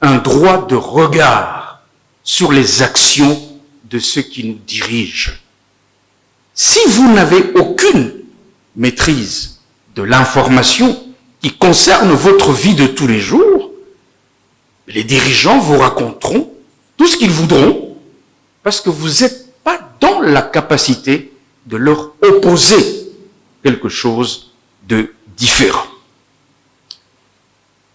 un droit de regard sur les actions de ceux qui nous dirigent. Si vous n'avez aucune maîtrise de l'information qui concerne votre vie de tous les jours, les dirigeants vous raconteront tout ce qu'ils voudront parce que vous n'êtes pas dans la capacité de leur opposer quelque chose de différent.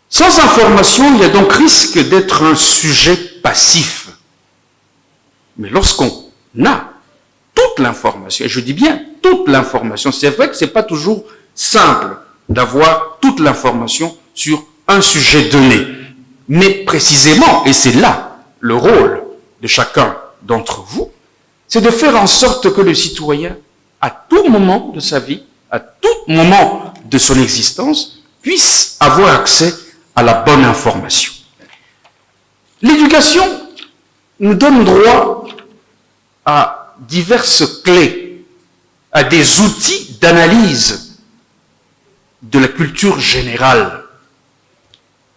Sans information, il y a donc risque d'être un sujet passif. Mais lorsqu'on a toute l'information, et je dis bien toute l'information, c'est vrai que ce n'est pas toujours simple d'avoir toute l'information sur un sujet donné. Mais précisément, et c'est là le rôle de chacun d'entre vous, c'est de faire en sorte que le citoyen, à tout moment de sa vie, à tout moment de son existence, puisse avoir accès à la bonne information. L'éducation nous donne droit à diverses clés, à des outils d'analyse de la culture générale.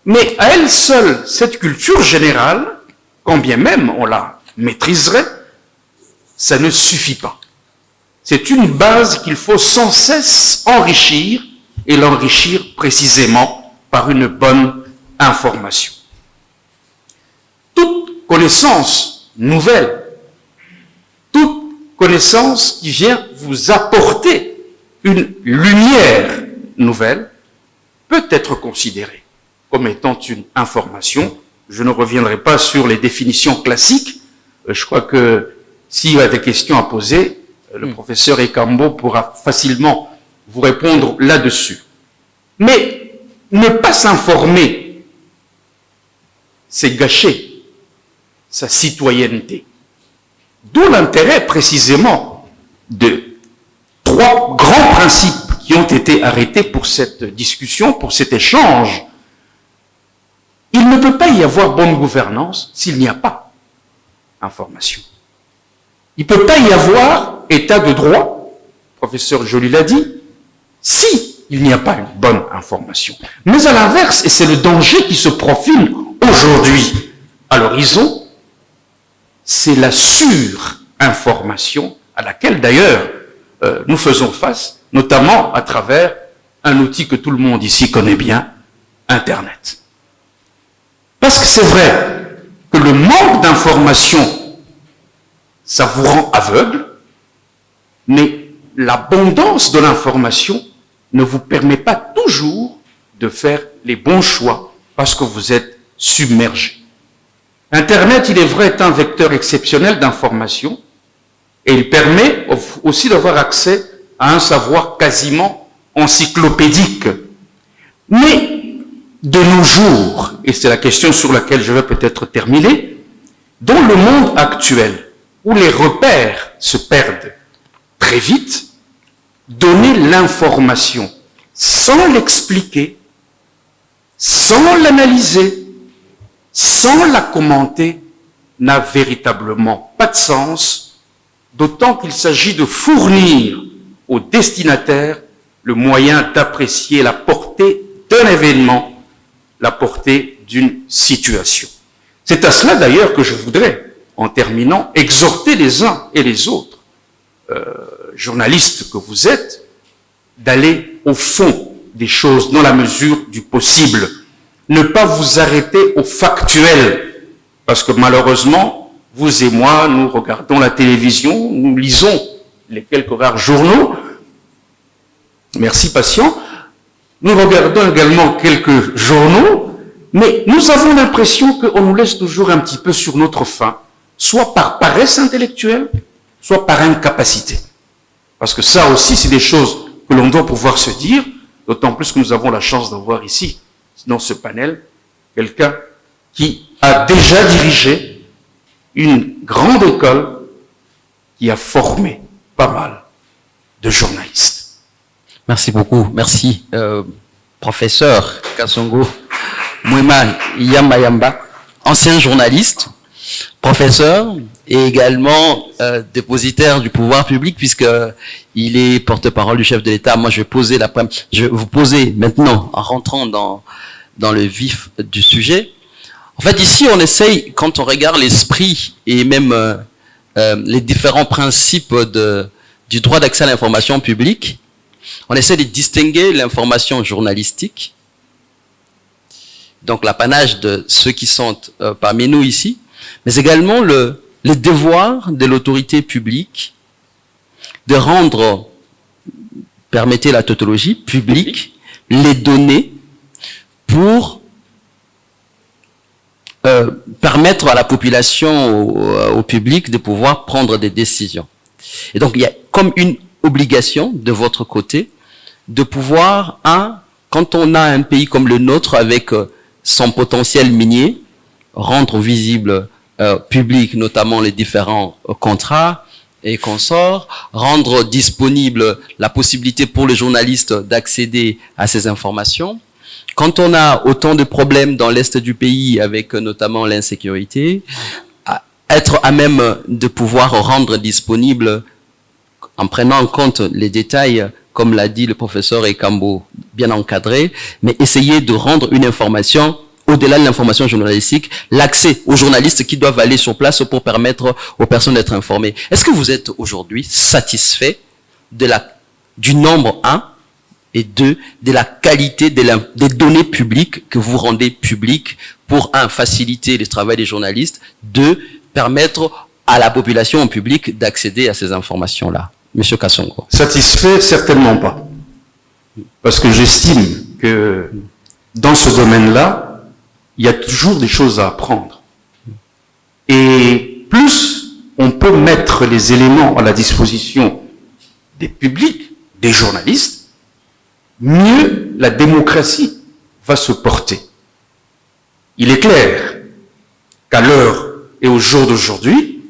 Mais à elle seule, cette culture générale, quand bien même on la maîtriserait, ça ne suffit pas. C'est une base qu'il faut sans cesse enrichir, et l'enrichir précisément par une bonne information. Toute connaissance nouvelle, toute connaissance qui vient vous apporter une lumière nouvelle, peut être considérée comme étant une information. Je ne reviendrai pas sur les définitions classiques. Je crois que s'il y a des questions à poser, le professeur Ekambo pourra facilement vous répondre là-dessus. Mais ne pas s'informer, c'est gâcher sa citoyenneté. D'où l'intérêt précisément de trois grands principes qui ont été arrêtés pour cette discussion, pour cet échange. Il ne peut pas y avoir bonne gouvernance s'il n'y a pas information. Il ne peut pas y avoir état de droit, le professeur Joly l'a dit, si il n'y a pas une bonne information. Mais à l'inverse, et c'est le danger qui se profile aujourd'hui à l'horizon, c'est la surinformation à laquelle d'ailleurs nous faisons face, notamment à travers un outil que tout le monde ici connaît bien, Internet. Parce que c'est vrai que le manque d'information, ça vous rend aveugle, mais l'abondance de l'information ne vous permet pas toujours de faire les bons choix parce que vous êtes submergé. Internet, il est vrai, est un vecteur exceptionnel d'information et il permet aussi d'avoir accès à un savoir quasiment encyclopédique. Mais de nos jours, et c'est la question sur laquelle je vais peut-être terminer, dans le monde actuel, où les repères se perdent très vite, donner l'information sans l'expliquer, sans l'analyser, sans la commenter, n'a véritablement pas de sens, d'autant qu'il s'agit de fournir au destinataire le moyen d'apprécier la portée d'un événement, la portée d'une situation. C'est à cela d'ailleurs que je voudrais, en terminant, exhorter les uns et les autres, journalistes que vous êtes, d'aller au fond des choses dans la mesure du possible. Ne pas vous arrêter au factuel, parce que malheureusement, vous et moi, nous regardons la télévision, nous lisons les quelques rares journaux. Merci, patient. Nous regardons également quelques journaux, mais nous avons l'impression qu'on nous laisse toujours un petit peu sur notre faim, soit par paresse intellectuelle, soit par incapacité. Parce que ça aussi, c'est des choses que l'on doit pouvoir se dire, d'autant plus que nous avons la chance d'avoir ici, dans ce panel, quelqu'un qui a déjà dirigé une grande école qui a formé pas mal de journalistes. Merci beaucoup. Merci, professeur Kasongo Mwema Yamayamba, ancien journaliste, professeur et également dépositaire du pouvoir public puisqu'il est porte-parole du chef de l'État. Moi, je vais vous poser maintenant, en rentrant dans le vif du sujet, En fait, ici, on essaye, quand on regarde l'esprit et même les différents principes du droit d'accès à l'information publique, on essaie de distinguer l'information journalistique, donc l'apanage de ceux qui sont parmi nous ici, mais également le devoir de l'autorité publique de rendre, permettez la tautologie, publique, les données pour permettre à la population, au public, de pouvoir prendre des décisions. Et donc, il y a comme une obligation de votre côté de pouvoir, quand on a un pays comme le nôtre avec son potentiel minier, rendre visible public, notamment les différents contrats et consorts, rendre disponible la possibilité pour les journalistes d'accéder à ces informations. Quand on a autant de problèmes dans l'est du pays avec notamment l'insécurité, être à même de pouvoir rendre disponible, en prenant en compte les détails, comme l'a dit le professeur Ekambo, bien encadré, mais essayer de rendre une information, au-delà de l'information journalistique, l'accès aux journalistes qui doivent aller sur place pour permettre aux personnes d'être informées. Est-ce que vous êtes aujourd'hui satisfait du nombre, 1, et 2, de la qualité des données publiques que vous rendez publiques pour, 1, faciliter le travail des journalistes, 2, permettre à la population, au public, d'accéder à ces informations-là? Monsieur Kassongo. Satisfait, certainement pas. Parce que j'estime que dans ce domaine-là, il y a toujours des choses à apprendre. Et plus on peut mettre les éléments à la disposition des publics, des journalistes, mieux la démocratie va se porter. Il est clair qu'à l'heure et au jour d'aujourd'hui,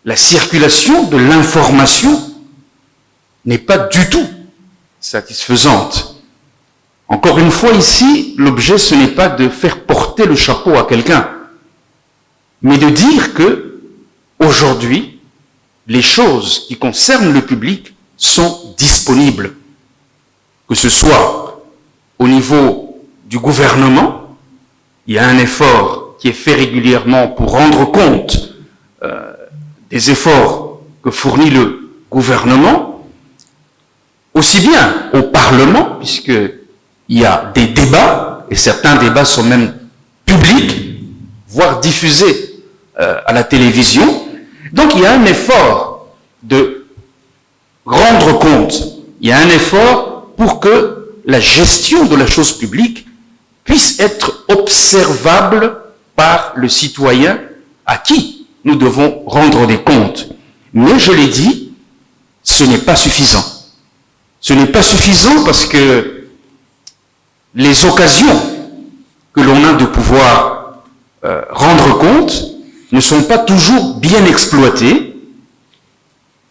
la circulation de l'information n'est pas du tout satisfaisante. Encore une fois ici, l'objet ce n'est pas de faire porter le chapeau à quelqu'un, mais de dire que aujourd'hui, les choses qui concernent le public sont disponibles. Que ce soit au niveau du gouvernement, il y a un effort qui est fait régulièrement pour rendre compte des efforts que fournit le gouvernement, aussi bien au Parlement, puisqu'il y a des débats, et certains débats sont même publics, voire diffusés à la télévision. Donc il y a un effort de rendre compte, il y a un effort pour que la gestion de la chose publique puisse être observable par le citoyen à qui nous devons rendre des comptes. Mais je l'ai dit, ce n'est pas suffisant. Ce n'est pas suffisant parce que les occasions que l'on a de pouvoir rendre compte ne sont pas toujours bien exploitées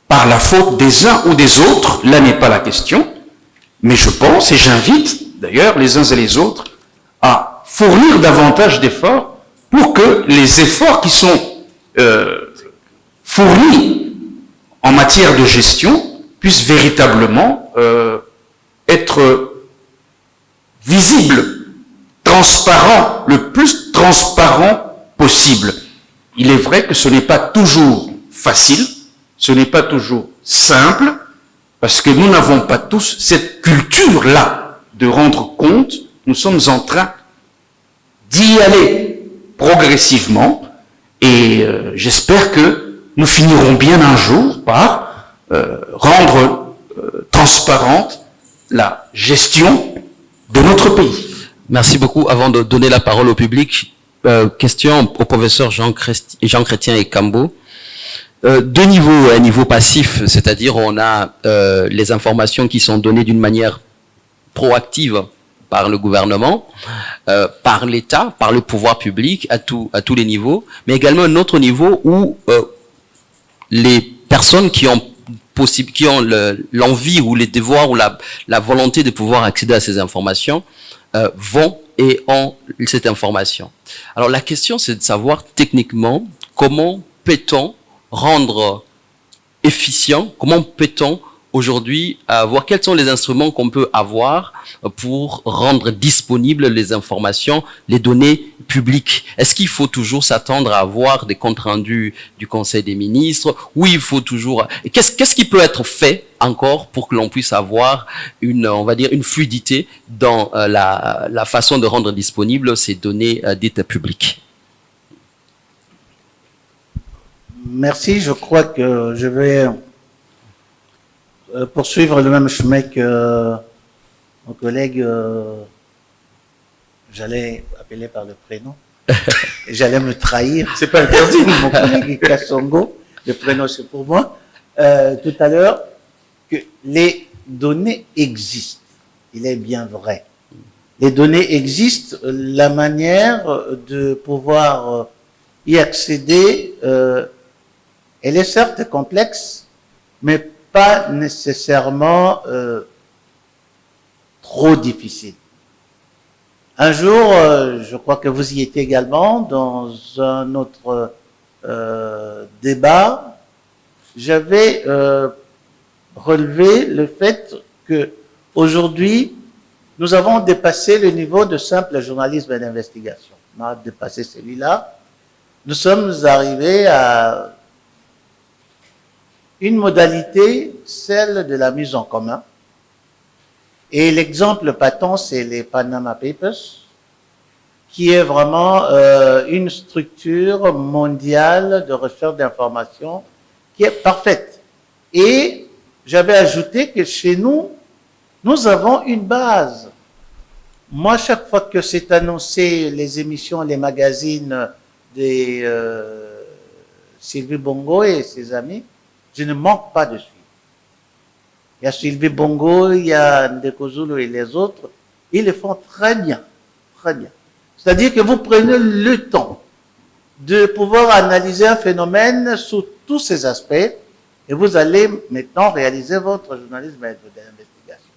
par la faute des uns ou des autres. Là n'est pas la question. Mais je pense, et j'invite d'ailleurs les uns et les autres à fournir davantage d'efforts pour que les efforts qui sont fournis en matière de gestion puissent véritablement être visibles, transparents, le plus transparent possible. Il est vrai que ce n'est pas toujours facile, ce n'est pas toujours simple, parce que nous n'avons pas tous cette culture-là de rendre compte. Nous sommes en train d'y aller progressivement. Et j'espère que nous finirons bien un jour par rendre transparente la gestion de notre pays. Merci beaucoup. Avant de donner la parole au public, question au professeur Jean Chrétien Ekambo. Deux niveaux, un niveau passif, c'est-à-dire on a les informations qui sont données d'une manière proactive par le gouvernement, par l'État, par le pouvoir public, à tous les niveaux, mais également un autre niveau où les personnes qui ont l'envie ou les devoirs ou la volonté de pouvoir accéder à ces informations vont et ont cette information. Alors la question, c'est de savoir techniquement comment peut-on rendre efficient, comment peut-on aujourd'hui à voir quels sont les instruments qu'on peut avoir pour rendre disponibles les informations, les données publiques. Est-ce qu'il faut toujours s'attendre à avoir des comptes rendus du Conseil des ministres, ou il faut toujours... Qu'est-ce qui peut être fait encore pour que l'on puisse avoir une, on va dire, une fluidité dans la façon de rendre disponibles ces données dites publiques? Merci, je crois que je vais poursuivre le même chemin que mon collègue, j'allais appeler par le prénom, j'allais me trahir, c'est pas interdit, mon collègue Kassongo, le prénom c'est pour moi, tout à l'heure, que les données existent, il est bien vrai. Les données existent, la manière de pouvoir y accéder, elle est certes complexe, mais pas nécessairement trop difficile. Un jour, je crois que vous y étiez également, dans un autre débat, j'avais relevé le fait que aujourd'hui, nous avons dépassé le niveau de simple journalisme d'investigation. On a dépassé celui-là. Nous sommes arrivés à une modalité, celle de la mise en commun. Et l'exemple patent, c'est les Panama Papers, qui est vraiment une structure mondiale de recherche d'informations qui est parfaite. Et j'avais ajouté que chez nous, nous avons une base. Moi, chaque fois que c'est annoncé les émissions, les magazines des Sylvie Bongo et ses amis, je ne manque pas de suivre. Il y a Sylvie Bongo, il y a Ndeko Zulu et les autres, ils le font très bien, très bien. C'est-à-dire que vous prenez le temps de pouvoir analyser un phénomène sous tous ses aspects et vous allez maintenant réaliser votre journalisme d'investigation.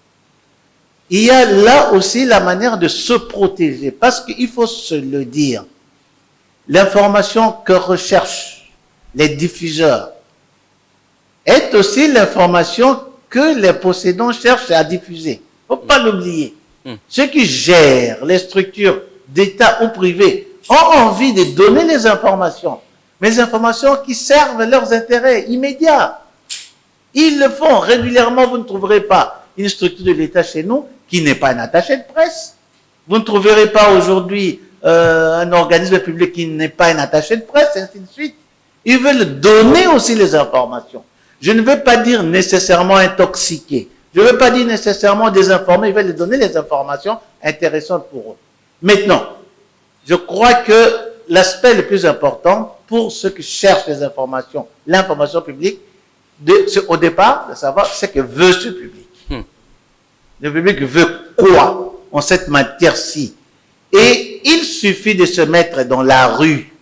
Il y a là aussi la manière de se protéger, parce qu'il faut se le dire. L'information que recherchent les diffuseurs est aussi l'information que les possédants cherchent à diffuser. Il ne faut pas l'oublier. Ceux qui gèrent les structures d'État ou privées ont envie de donner les informations, mais les informations qui servent leurs intérêts immédiats. Ils le font régulièrement. Vous ne trouverez pas une structure de l'État chez nous qui n'est pas un attaché de presse. Vous ne trouverez pas aujourd'hui un organisme public qui n'est pas un attaché de presse, et ainsi de suite. Ils veulent donner aussi les informations. Je ne veux pas dire nécessairement intoxiquer. Je ne veux pas dire nécessairement désinformer. Ils veulent donner les informations intéressantes pour eux. Maintenant, je crois que l'aspect le plus important pour ceux qui cherchent les informations, l'information publique, au départ, de savoir ce que veut ce public. Le public veut quoi en cette matière-ci? Et il suffit de se mettre dans la rue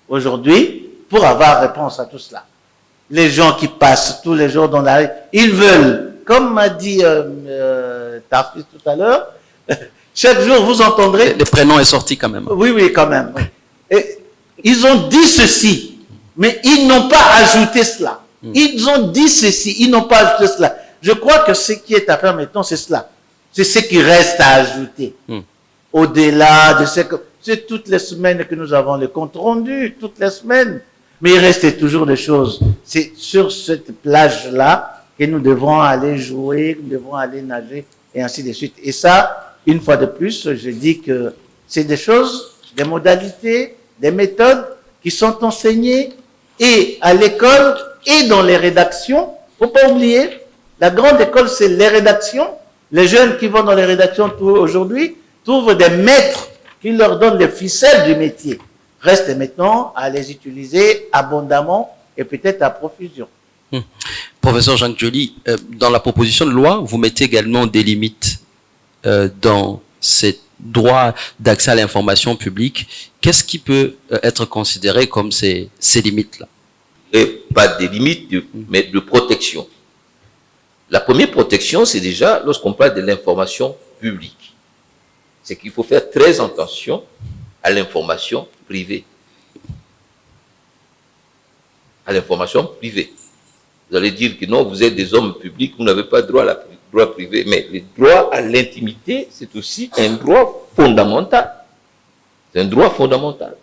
aujourd'hui pour avoir réponse à tout cela. Les gens qui passent tous les jours dans la rue, ils veulent, comme m'a dit Tarfis tout à l'heure, chaque jour vous entendrez... Le prénom est sorti quand même. Oui, oui, quand même. Et ils ont dit ceci, mais ils n'ont pas ajouté cela. Ils ont dit ceci, ils n'ont pas ajouté cela. Je crois que ce qui est à faire maintenant, c'est cela. C'est ce qui reste à ajouter. Au-delà de ce que... C'est toutes les semaines que nous avons les comptes rendus, toutes les semaines. Mais il reste toujours des choses. C'est sur cette plage-là que nous devons aller jouer, nous devons aller nager, et ainsi de suite. Et ça, une fois de plus, je dis que c'est des choses, des modalités, des méthodes qui sont enseignées et à l'école et dans les rédactions. Il ne faut pas oublier, la grande école, c'est les rédactions. Les jeunes qui vont dans les rédactions aujourd'hui trouvent des maîtres qui leur donnent les ficelles du métier. Reste maintenant à les utiliser abondamment et peut-être à profusion. Professeur Jacques Joly, dans la proposition de loi, vous mettez également des limites dans ces droits d'accès à l'information publique. Qu'est-ce qui peut être considéré comme ces limites-là? Et pas des limites, mais de protection. La première protection, c'est déjà lorsqu'on parle de l'information publique. C'est qu'il faut faire très attention à l'information privée. À l'information privée. Vous allez dire que non, vous êtes des hommes publics, vous n'avez pas droit à la droit privé. Mais le droit à l'intimité, c'est aussi un droit fondamental. C'est un droit fondamental.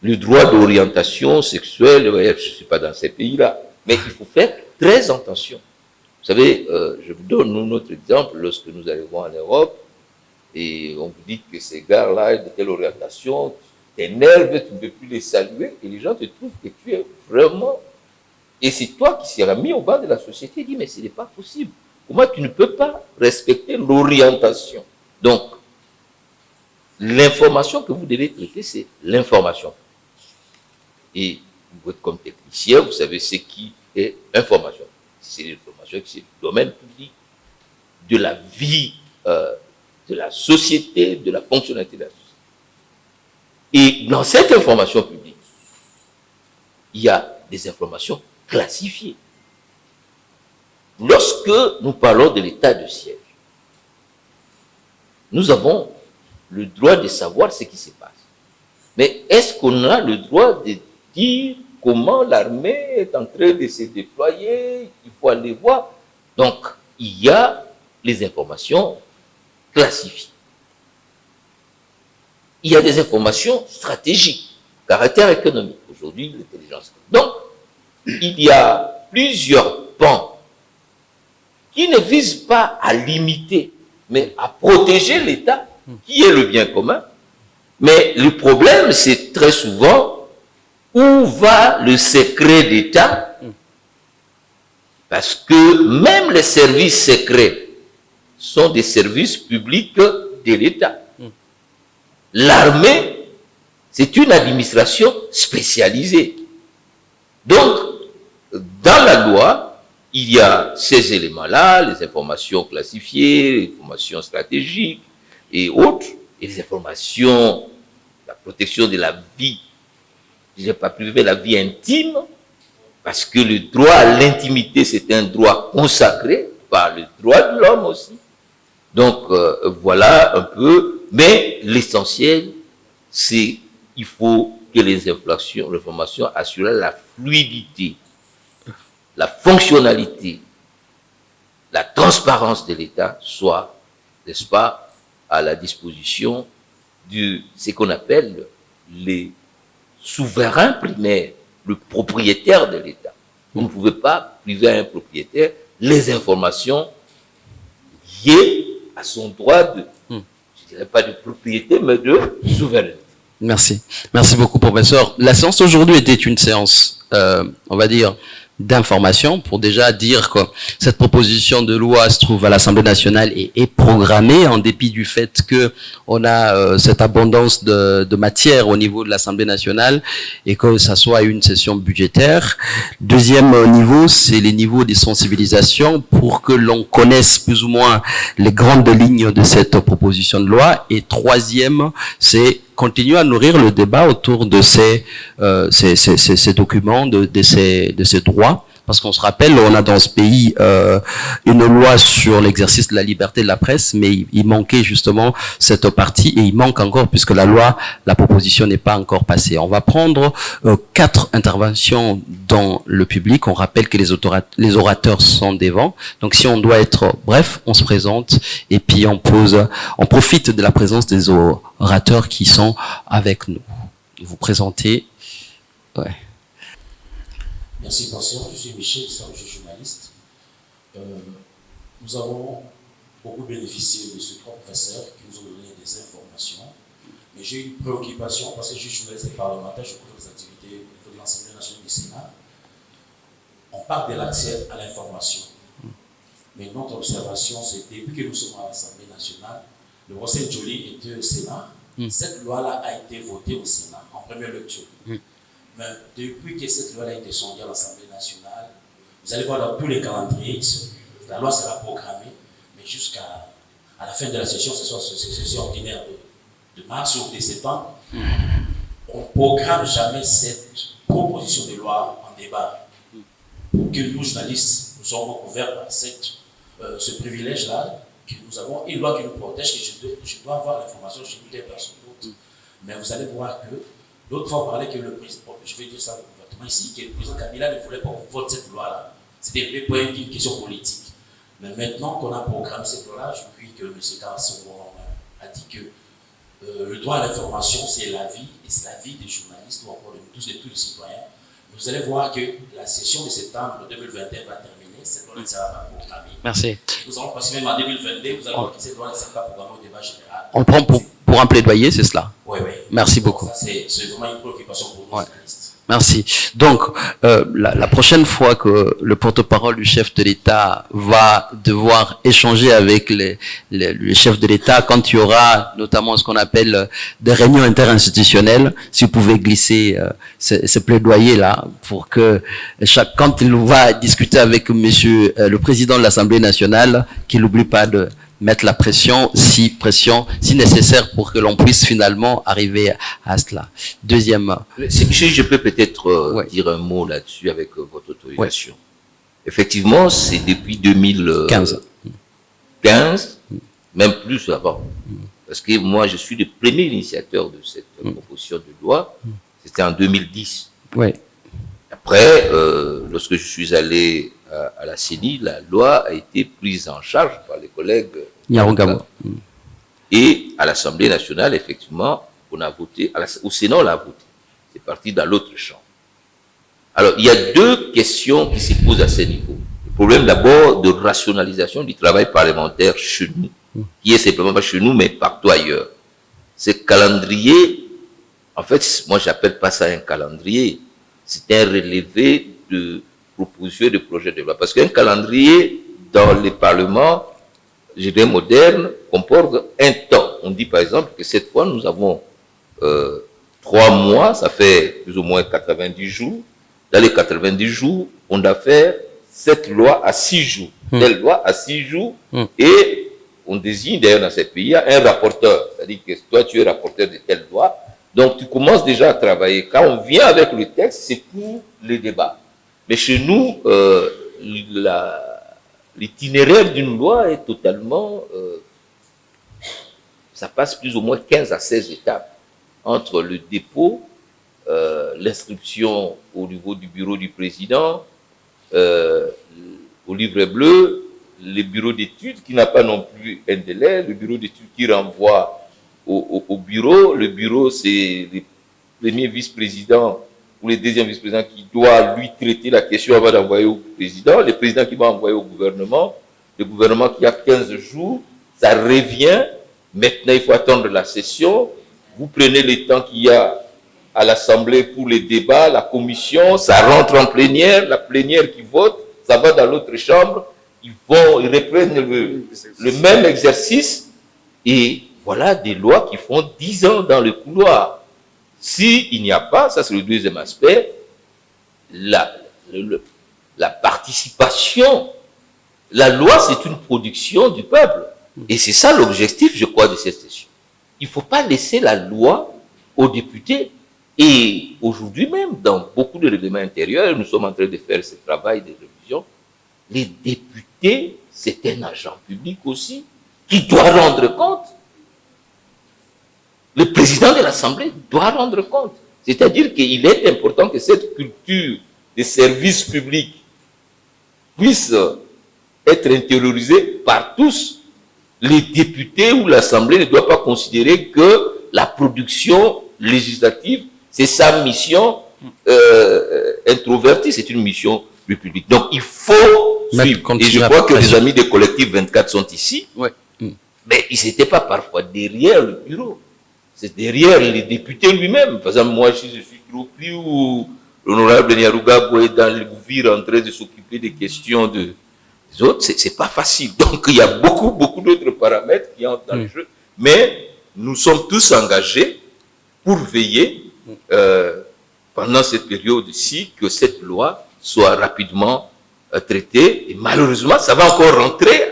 Le droit d'orientation sexuelle, je ne suis pas dans ces pays-là. Mais il faut faire très attention. Vous savez, je vous donne notre exemple, lorsque nous arrivons en Europe, et on vous dit que ces gars-là, de telle orientation, tu t'énerves, tu ne peux plus les saluer, et les gens te trouvent que tu es vraiment... Et c'est toi qui seras mis au bas de la société et dit, mais ce n'est pas possible. Comment tu ne peux pas respecter l'orientation? Donc, l'information que vous devez traiter, c'est l'information. Et vous êtes comme technicien, vous savez ce qui est information. C'est l'information, c'est le domaine public de la vie de la société, de la fonctionnalité de la société. Et dans cette information publique, il y a des informations classifiées. Lorsque nous parlons de l'état de siège, nous avons le droit de savoir ce qui se passe. Mais est-ce qu'on a le droit de dire comment l'armée est en train de se déployer? Il faut aller voir. Donc, il y a les informations classifiées. Il y a des informations stratégiques, caractère économique. Aujourd'hui, l'intelligence. Donc, il y a plusieurs pans qui ne visent pas à limiter, mais à protéger l'État, qui est le bien commun. Mais le problème, c'est très souvent où va le secret d'État, parce que même les services secrets sont des services publics de l'État. L'armée, c'est une administration spécialisée. Donc, dans la loi, il y a ces éléments-là, les informations classifiées, les informations stratégiques et autres, et les informations, la protection de la vie, je n'ai pas privé, la vie intime, parce que le droit à l'intimité, c'est un droit consacré par le droit de l'homme aussi. Donc, voilà un peu, mais l'essentiel, c'est qu'il faut que les informations assurent la fluidité, la fonctionnalité, la transparence de l'État soit, n'est-ce pas, à la disposition de ce qu'on appelle les souverains primaires, le propriétaire de l'État. Vous ne pouvez pas priver à un propriétaire les informations liées à son droit de, je dirais pas de propriété, mais de souveraineté. Merci. Merci beaucoup, professeur. La séance aujourd'hui était une séance, on va dire, d'information pour déjà dire que cette proposition de loi se trouve à l'Assemblée nationale et est programmée en dépit du fait que on a cette abondance de matière au niveau de l'Assemblée nationale et que ça soit une session budgétaire. Deuxième niveau, c'est les niveaux des sensibilisations pour que l'on connaisse plus ou moins les grandes lignes de cette proposition de loi. Et troisième, c'est continuer à nourrir le débat autour de ces documents, de ces droits. Parce qu'on se rappelle, on a dans ce pays une loi sur l'exercice de la liberté de la presse, mais il manquait justement cette partie, et il manque encore puisque la proposition n'est pas encore passée. On va prendre 4 interventions dans le public. On rappelle que les orateurs sont devant. Donc si on doit être bref, on se présente et puis on profite de la présence des orateurs qui sont avec nous. Vous présentez. Ouais. Merci, professeur. Je suis Michel, je suis journaliste. Nous avons beaucoup bénéficié de ces 3 professeurs qui nous ont donné des informations. Mais j'ai une préoccupation parce que je suis journaliste et parlementaire, je couvre les activités au niveau de l'Assemblée nationale du Sénat. On parle de l'accès à l'information. Mais notre observation, c'est depuis que nous sommes à l'Assemblée nationale, le procès Joly était au Sénat. Cette loi-là a été votée au Sénat en première lecture. Mais depuis que cette loi a été sondée à l'Assemblée nationale, vous allez voir dans tous les calendriers, la loi sera programmée, mais jusqu'à la fin de la session, ce soit cette session ordinaire de mars ou de septembre, on ne programme jamais cette proposition de loi en débat pour que nous, journalistes, nous soyons recouverts par ce privilège-là, que nous avons une loi qui nous protège, que je dois avoir l'information chez toutes les personnes d'autres. Mais vous allez voir que L'autre fois, on parlait que le président, je vais dire ça ouvertement ici, que le président Kabila ne voulait pas qu'on vote cette loi-là. C'était le point d'une question politique. Mais maintenant qu'on a programmé cette loi-là, je puis que M. Kassongo a dit que le droit à l'information, c'est la vie, et c'est la vie des journalistes ou encore de tous et tous les citoyens. Vous allez voir que la session de septembre 2021 va terminer, cette loi ne sera pas programmée. Merci. Nous allons passer même en 2022, vous allez voir que cette loi ne sera pas programmée au débat général. On prend pour un plaidoyer, c'est cela. Oui, oui. Merci beaucoup. Ça, c'est vraiment une préoccupation pour nous, journalistes. Merci. Donc, la prochaine fois que le porte-parole du chef de l'État va devoir échanger avec le chef de l'État, quand il y aura notamment ce qu'on appelle des réunions interinstitutionnelles, si vous pouvez glisser ce plaidoyer-là pour que quand il va discuter avec monsieur le président de l'Assemblée nationale, qu'il n'oublie pas de mettre la pression si nécessaire pour que l'on puisse finalement arriver à cela. Deuxième. Je peux peut-être Ouais. dire un mot là-dessus avec votre autorisation. Effectivement, c'est depuis 2015, même plus avant. Parce que moi, je suis le premier initiateur de cette proposition de loi. C'était en 2010. Oui. Après, lorsque je suis allé à la CENI, la loi a été prise en charge par les collègues Nyarugabo. et à l'Assemblée nationale, effectivement, on a voté, au Sénat, on l'a voté. C'est parti dans l'autre champ. Alors, il y a deux questions qui se posent à ce niveau. Le problème d'abord de rationalisation du travail parlementaire chez nous, qui est simplement pas chez nous, mais partout ailleurs. Ce calendrier, en fait, moi, j'appelle pas ça un calendrier. C'est un relevé de propositions de projets de loi. Parce qu'un calendrier, dans les parlements, je dirais modernes, comporte un temps. On dit par exemple que cette fois, nous avons 3 mois, ça fait plus ou moins 90 jours. Dans les 90 jours, on doit faire cette loi à 6 jours. Telle loi à 6 jours. Et on désigne d'ailleurs dans ces pays un rapporteur. C'est-à-dire que toi, tu es rapporteur de telle loi. Donc, tu commences déjà à travailler. Quand on vient avec le texte, c'est pour le débat. Mais chez nous, l'itinéraire d'une loi est totalement... ça passe plus ou moins 15 à 16 étapes entre le dépôt, l'inscription au niveau du bureau du président, au livre bleu, le bureau d'études qui n'a pas non plus un délai, le bureau d'études qui renvoie au bureau. Le bureau, c'est le premier vice-président ou le deuxième vice-président qui doit lui traiter la question avant d'envoyer au président, le président qui va envoyer au gouvernement, le gouvernement qui a 15 jours, ça revient. Maintenant, il faut attendre la session. Vous prenez le temps qu'il y a à l'Assemblée pour les débats, la commission, ça rentre en plénière, la plénière qui vote, ça va dans l'autre chambre, ils reprennent le même exercice, et voilà des lois qui font 10 ans dans le couloir. S'il n'y a pas, ça c'est le deuxième aspect, la participation, la loi c'est une production du peuple, et c'est ça l'objectif, je crois, de cette session. Il ne faut pas laisser la loi aux députés. Et aujourd'hui même, dans beaucoup de règlements intérieurs, nous sommes en train de faire ce travail de révision. Les députés, c'est un agent public aussi, qui doit rendre compte. Le président de l'Assemblée doit rendre compte. C'est-à-dire qu'il est important que cette culture des services publics puisse être intériorisée par tous. Les députés ou l'Assemblée ne doivent pas considérer que la production législative, c'est sa mission introvertie, c'est une mission du public. Donc, il faut suivre. Et je crois que les amis des collectifs 24 sont ici, mais ils n'étaient pas parfois derrière le bureau. C'est derrière les députés lui-même. Par exemple, moi, si je suis trop pris où l'honorable Nyarugabo est dans le gouvernement en train de s'occuper des questions des autres, c'est pas facile. Donc, il y a beaucoup d'autres paramètres qui entrent dans le jeu. Mais nous sommes tous engagés pour veiller pendant cette période-ci que cette loi soit rapidement traitée. Et malheureusement, ça va encore rentrer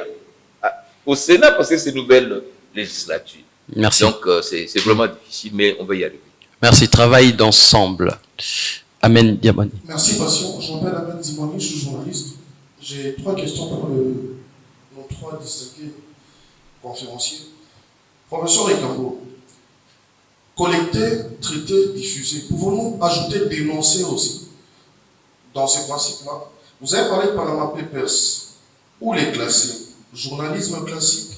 au Sénat parce que c'est une nouvelle législature. Merci. Donc, c'est vraiment difficile, mais on va y arriver. Merci. Travail d'ensemble. Amen Diamani. Merci, Passion. Je m'appelle Amen Diamani, je suis journaliste. J'ai 3 questions pour nos 3 distingués conférenciers. Professeur Ekambo, collecter, traiter, diffuser. Pouvons-nous ajouter dénoncer aussi dans ces principes-là? Vous avez parlé de Panama Papers. Où les classer? Journalisme classique,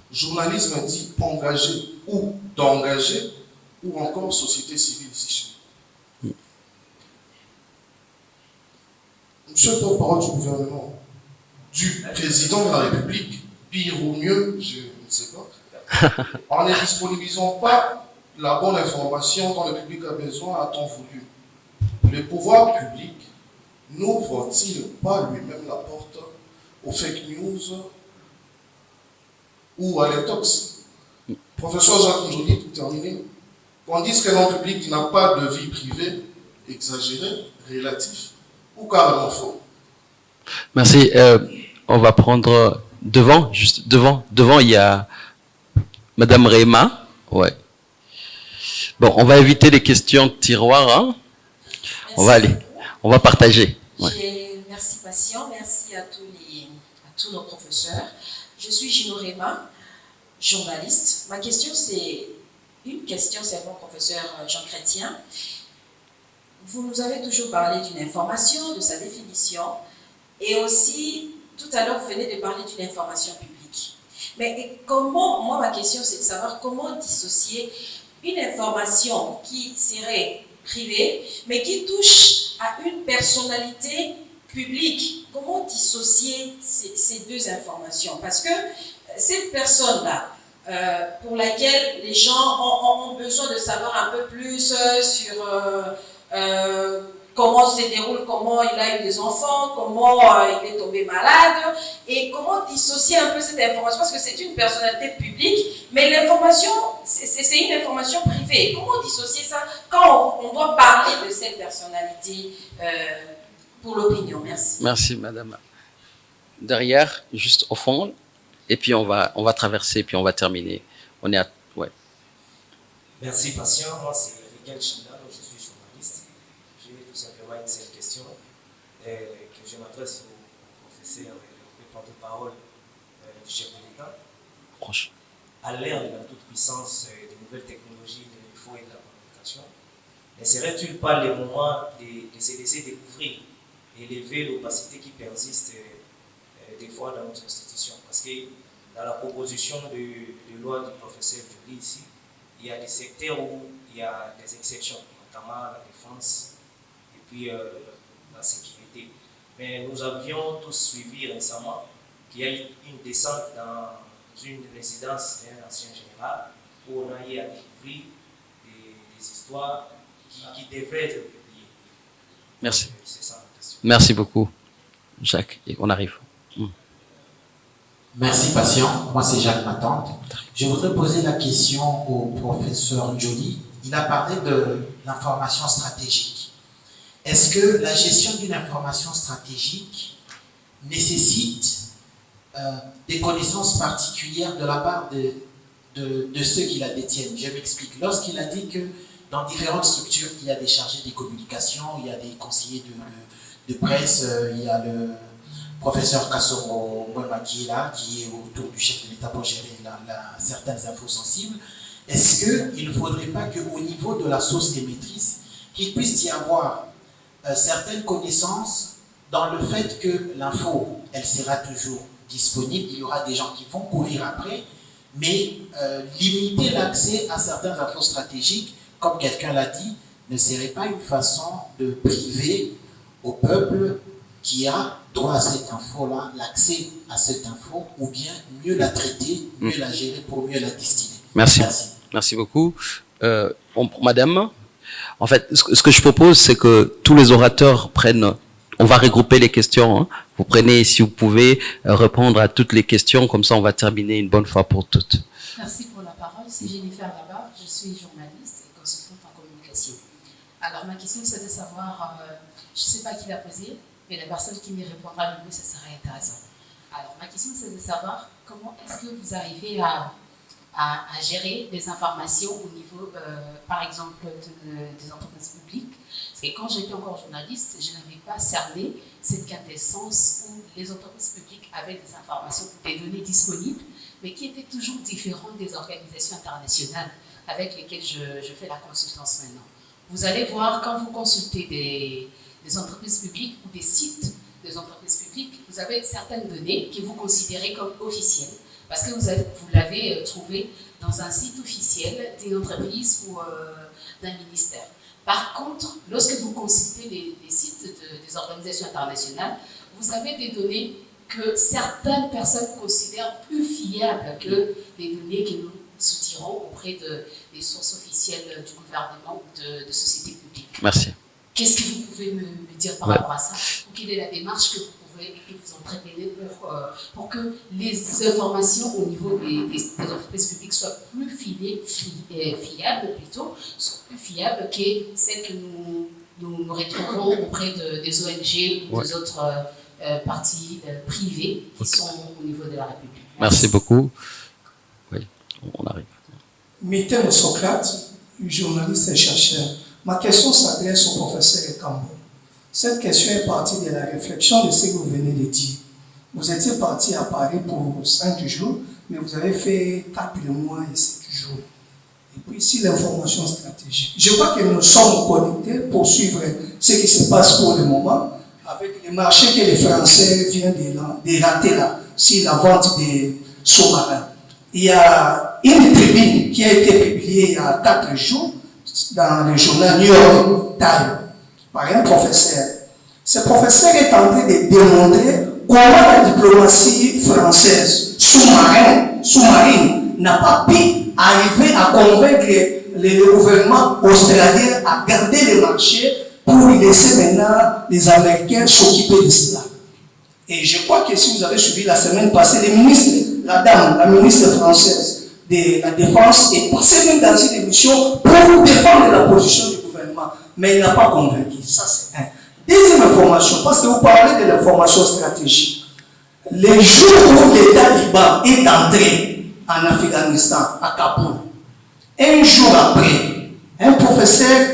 journalisme dit engagé ou d'engager, ou encore société civile ici chez nous. Monsieur le porte-parole du gouvernement, du président de la République, pire ou mieux, je ne sais pas, en ne disponibilisant pas la bonne information dont le public a besoin à temps voulu, le pouvoir public n'ouvre-t-il pas lui-même la porte aux fake news ou à l'intox? Professeur Jacques Njoli, pour terminer, qu'on dise qu'un homme public n'a pas de vie privée, exagéré, relatif ou carrément faux. Merci. On va prendre devant, juste devant. Devant, il y a Madame Réma. Ouais. Bon, on va éviter les questions de tiroir. Hein. On va aller. On va partager. Ouais. Merci patient. Merci à tous nos professeurs. Je suis Gino Réma, journaliste. Ma question, c'est une question seulement, professeur Jean Chrétien. Vous nous avez toujours parlé d'une information, de sa définition, et aussi, tout à l'heure, vous venez de parler d'une information publique. Mais comment, moi, ma question, c'est de savoir comment dissocier une information qui serait privée, mais qui touche à une personnalité publique. Comment dissocier ces deux informations? Parce que cette personne-là, pour laquelle les gens ont besoin de savoir un peu plus sur comment se déroule, comment il a eu des enfants, comment il est tombé malade, et comment dissocier un peu cette information, parce que c'est une personnalité publique, mais l'information, c'est une information privée. Comment dissocier ça quand on doit parler de cette personnalité pour l'opinion? Merci. Merci, madame. Derrière, juste au fond, et puis on va traverser, puis on va terminer. On est à... Ouais. Merci, patient. Moi, c'est Miguel Chinda, donc je suis journaliste. J'ai tout simplement une seule question que je m'adresse au professeur et au porte-parole du chef de l'État. Proche. À l'ère de la toute-puissance des nouvelles technologies de l'info et de la communication, ne serait-il pas le moment de se laisser découvrir et élever l'opacité qui persiste des fois dans notre institution? Parce que dans la proposition de loi du professeur Joly ici, il y a des secteurs où il y a des exceptions, notamment la défense et puis la sécurité. Mais nous avions tous suivi récemment qu'il y a eu une descente dans une résidence d'un ancien général où on a eu à découvrir des histoires qui devraient être publiées. Merci. C'est ça la question. Merci beaucoup, Jacques. Et on arrive. Merci, patient. Moi, c'est Jacques Matante. Je voudrais poser la question au professeur Joly. Il a parlé de l'information stratégique. Est-ce que la gestion d'une information stratégique nécessite des connaissances particulières de la part de ceux qui la détiennent? Je m'explique. Lorsqu'il a dit que dans différentes structures, il y a des chargés des communications, il y a des conseillers de presse, il y a le professeur Kassongo Mwema qui est là, qui est autour du chef de l'État pour gérer certaines infos sensibles. Est-ce qu'il ne faudrait pas qu'au niveau de la source émettrice, qu'il puisse y avoir certaines connaissances dans le fait que l'info, elle sera toujours disponible, il y aura des gens qui vont courir après, mais limiter l'accès à certaines infos stratégiques, comme quelqu'un l'a dit, ne serait pas une façon de priver au peuple qui a droit à cette info-là, l'accès à cette info, ou bien mieux la traiter, mieux la gérer pour mieux la distiller. Merci. Merci beaucoup. Madame, en fait, ce que je propose, c'est que tous les orateurs prennent, on va regrouper les questions. Hein. Vous prenez, si vous pouvez, répondre à toutes les questions, comme ça on va terminer une bonne fois pour toutes. Merci pour la parole. C'est Jennifer Labarre, je suis journaliste et consultante en communication. Alors ma question, c'est de savoir, je ne sais pas qui l'a posée, mais la personne qui m'y répondra le mieux, ça serait intéressant. Alors ma question, c'est de savoir comment est-ce que vous arrivez à gérer des informations au niveau, par exemple, des entreprises publiques. Parce que quand j'étais encore journaliste, je n'avais pas cerné cette quintessence où les entreprises publiques avaient des informations, des données disponibles, mais qui étaient toujours différentes des organisations internationales. avec lesquels je fais la consultance maintenant. Vous allez voir, quand vous consultez des entreprises publiques ou des sites des entreprises publiques, vous avez certaines données que vous considérez comme officielles, parce que vous l'avez trouvé dans un site officiel d'une entreprise ou d'un ministère. Par contre, lorsque vous consultez les sites des organisations internationales, vous avez des données que certaines personnes considèrent plus fiables que les données que nous soutirons auprès des sources officielles du gouvernement ou de sociétés publiques. Merci. Qu'est-ce que vous pouvez me dire par rapport à ça? Ou quelle est la démarche que vous entreprenez pour que les informations au niveau des entreprises publiques soient plus fiables plutôt, soient plus fiables que celles que nous retrouvons auprès des ONG ou des autres parties privées qui sont au niveau de la République. Merci beaucoup. Oui, on arrive. Mithème Socrate, journaliste et chercheur. Ma question s'adresse au professeur Ekambo. Cette question est partie de la réflexion de ce que vous venez de dire. Vous étiez parti à Paris pour 5 jours, mais vous avez fait 4 mois et 7 jours. Et puis ici, l'information stratégique. Je crois que nous sommes connectés pour suivre ce qui se passe pour le moment, avec les marchés que les Français viennent de rater là, sur la vente des sous-marins. Il y a une tribune qui a été publiée il y a 4 jours dans le journal New York Times par un professeur. Ce professeur est en train de démontrer comment la diplomatie française sous-marine n'a pas pu arriver à convaincre le gouvernement australien à garder les marchés pour laisser maintenant les Américains s'occuper de cela. Et je crois que si vous avez suivi la semaine passée, la ministre française de la Défense est passée même dans une émission pour défendre la position du gouvernement. Mais il n'a pas convaincu. Ça, c'est un. Deuxième information, parce que vous parlez de l'information stratégique. Les jours où les talibans est entré en Afghanistan, à Kaboul, un jour après, un professeur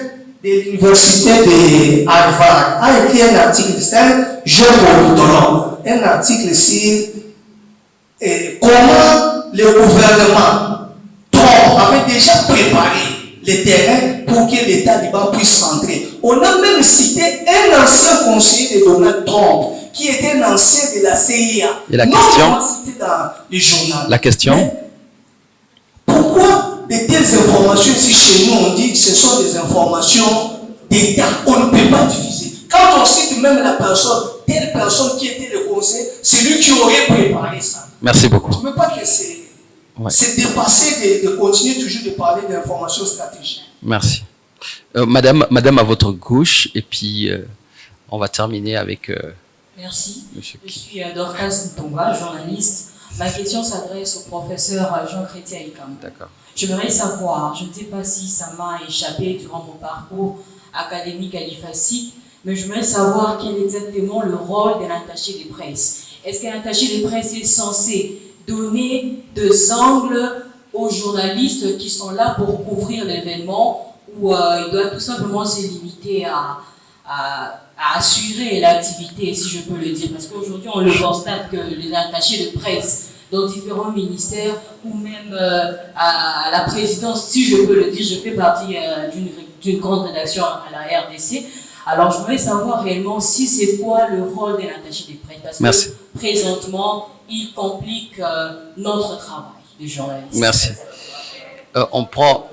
de l'université de Harvard a écrit un article, c'est un jeune politologue, un article sur comment le gouvernement Trump avait déjà préparé les terrains pour que les talibans puissent rentrer. On a même cité un ancien conseiller de Donald Trump qui était un ancien de la CIA. Et la non, question? on va citer dans les journaux. La question? Mais pourquoi de telles informations, si chez nous on dit que ce sont des informations d'État, on ne peut pas diffuser. Quand on cite même la personne, telle personne qui était le conseiller, c'est lui qui aurait préparé ça. Merci beaucoup. Je ne veux pas que c'est dépassé de continuer toujours de parler d'informations stratégiques. Merci. Madame à votre gauche, et puis on va terminer avec... Merci. Monsieur. Je suis Dorcas Ntonga, journaliste. Ma question s'adresse au professeur Jean-Chrétien Ekambo. D'accord. J'aimerais savoir, je ne sais pas si ça m'a échappé durant mon parcours académique à l'IFACI, mais j'aimerais savoir quel est exactement le rôle de l'attaché de presse. Est-ce qu'un attaché de presse est censé donner des angles aux journalistes qui sont là pour couvrir l'événement, ou il doit tout simplement se limiter à assurer l'activité, si je peux le dire, parce qu'aujourd'hui on le constate que les attachés de presse dans différents ministères ou même à la présidence, si je peux le dire, je fais partie d'une grande rédaction à la RDC. Alors je voudrais savoir réellement si c'est quoi le rôle de l'attaché de presse, parce Merci. que présentement il complique notre travail de journaliste. Merci. On prend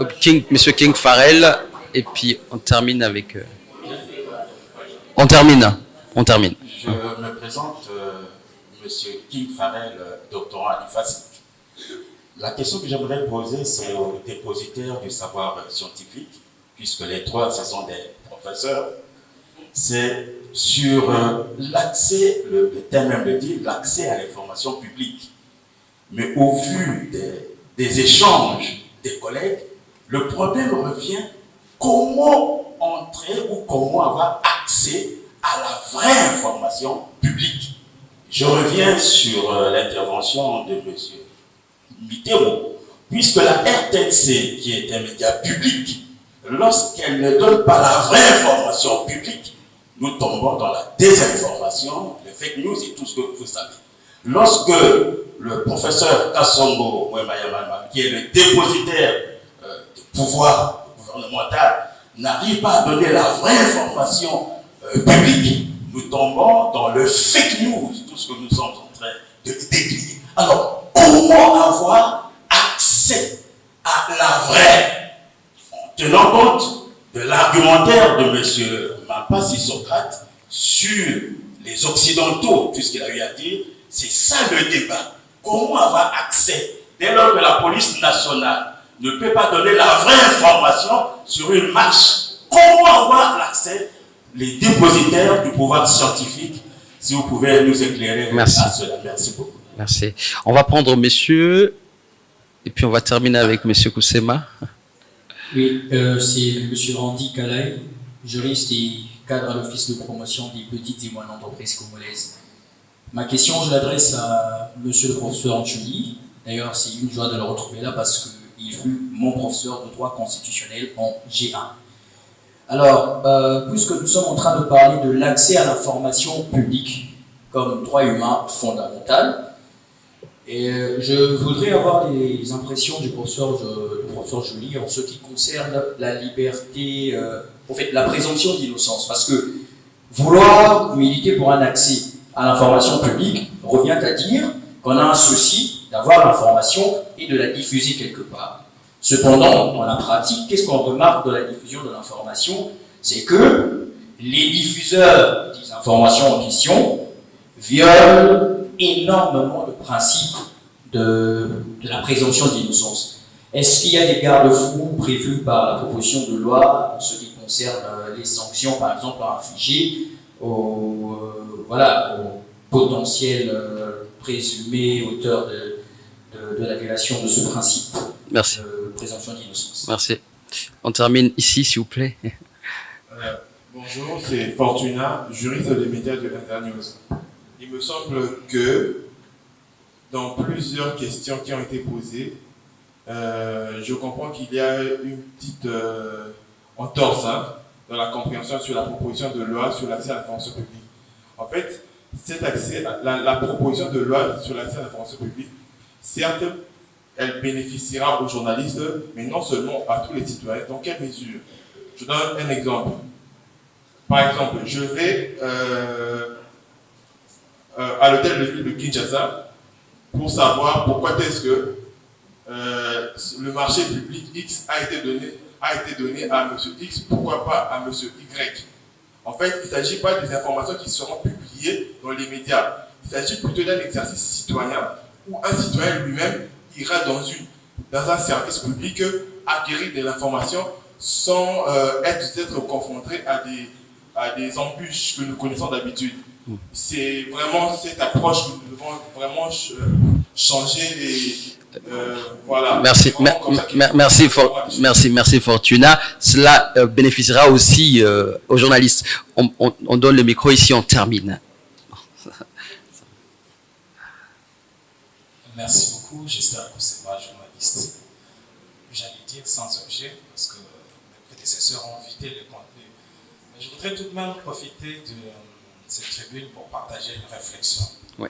Monsieur King Farrell, et puis on termine avec... On termine. Je me présente, Monsieur King Farrell, doctorant à l'IFACI. La question que j'aimerais poser, c'est aux dépositaires du savoir scientifique, puisque les trois, ce sont des professeurs. C'est sur l'accès, le thème même le dit, l'accès à l'information publique. Mais au vu des échanges des collègues, le problème revient comment entrer ou comment avoir accès à la vraie information publique. Je reviens sur l'intervention de M. Mitterrand, puisque la RTNC, qui est un média public, lorsqu'elle ne donne pas la vraie information publique, nous tombons dans la désinformation, les fake news et tout ce que vous savez. Lorsque le professeur Kassongo Mwemayamama, qui est le dépositaire de pouvoir gouvernemental n'arrive pas à donner la vraie information publique, nous tombons dans le fake news, tout ce que nous sommes en train de décrire. Alors, comment avoir accès à la vraie, en tenant compte de l'argumentaire de M. Mapassi Socrate sur les Occidentaux, tout ce qu'il a eu à dire, c'est ça le débat. Comment avoir accès, dès lors que la police nationale ne peut pas donner la vraie information sur une marche, comment avoir l'accès, les dépositaires du pouvoir scientifique, si vous pouvez nous éclairer à cela. Merci beaucoup. Merci. On va prendre monsieur, et puis on va terminer avec monsieur Koussema. Oui, c'est monsieur Randy Kalay, juriste et cadre à l'Office de promotion des petites et moyennes entreprises congolaises. Ma question, je l'adresse à monsieur le professeur Joly. D'ailleurs, c'est une joie de le retrouver là parce qu'il fut mon professeur de droit constitutionnel en G1. Alors, puisque nous sommes en train de parler de l'accès à l'information publique comme droit humain fondamental, et je voudrais avoir les impressions du professeur Joly en ce qui concerne la liberté, en fait, la présomption d'innocence. Parce que vouloir militer pour un accès à l'information publique revient à dire qu'on a un souci d'avoir l'information et de la diffuser quelque part. Cependant, dans la pratique, qu'est-ce qu'on remarque de la diffusion de l'information? C'est que les diffuseurs des informations en question violent énormément le principe de la présomption d'innocence. Est-ce qu'il y a des garde-fous prévus par la proposition de loi en ce qui concerne les sanctions, par exemple, infligées aux potentiels présumés auteurs de la violation de ce principe? Merci. De présomption d'innocence. Merci. On termine ici, s'il vous plaît. Bonjour, c'est Fortuna, juriste des médias de Internews. Il me semble que dans plusieurs questions qui ont été posées, je comprends qu'il y a une petite entorse dans la compréhension sur la proposition de loi sur l'accès à l'information publique. En fait, cet accès, la proposition de loi sur l'accès à l'information publique, certes, elle bénéficiera aux journalistes, mais non seulement à tous les citoyens. Dans quelle mesure? Je donne un exemple. Par exemple, je vais à l'hôtel de ville de Kinshasa pour savoir pourquoi est-ce que le marché public X a été donné à M. X, pourquoi pas à M. Y. En fait, il ne s'agit pas des informations qui seront publiées dans les médias. Il s'agit plutôt d'un exercice citoyen où un citoyen lui-même ira dans un service public acquérir de l'information sans être confronté à des embûches que nous connaissons d'habitude. C'est vraiment cette approche que nous devons vraiment changer. Voilà. Merci Fortuna. Cela bénéficiera aussi aux journalistes. On donne le micro ici, on termine. Merci beaucoup. J'espère que c'est moi, journaliste. J'allais dire sans objet, parce que mes prédécesseurs ont invité le contenu. Mais je voudrais tout de même profiter de cette tribune pour partager une réflexion. Oui.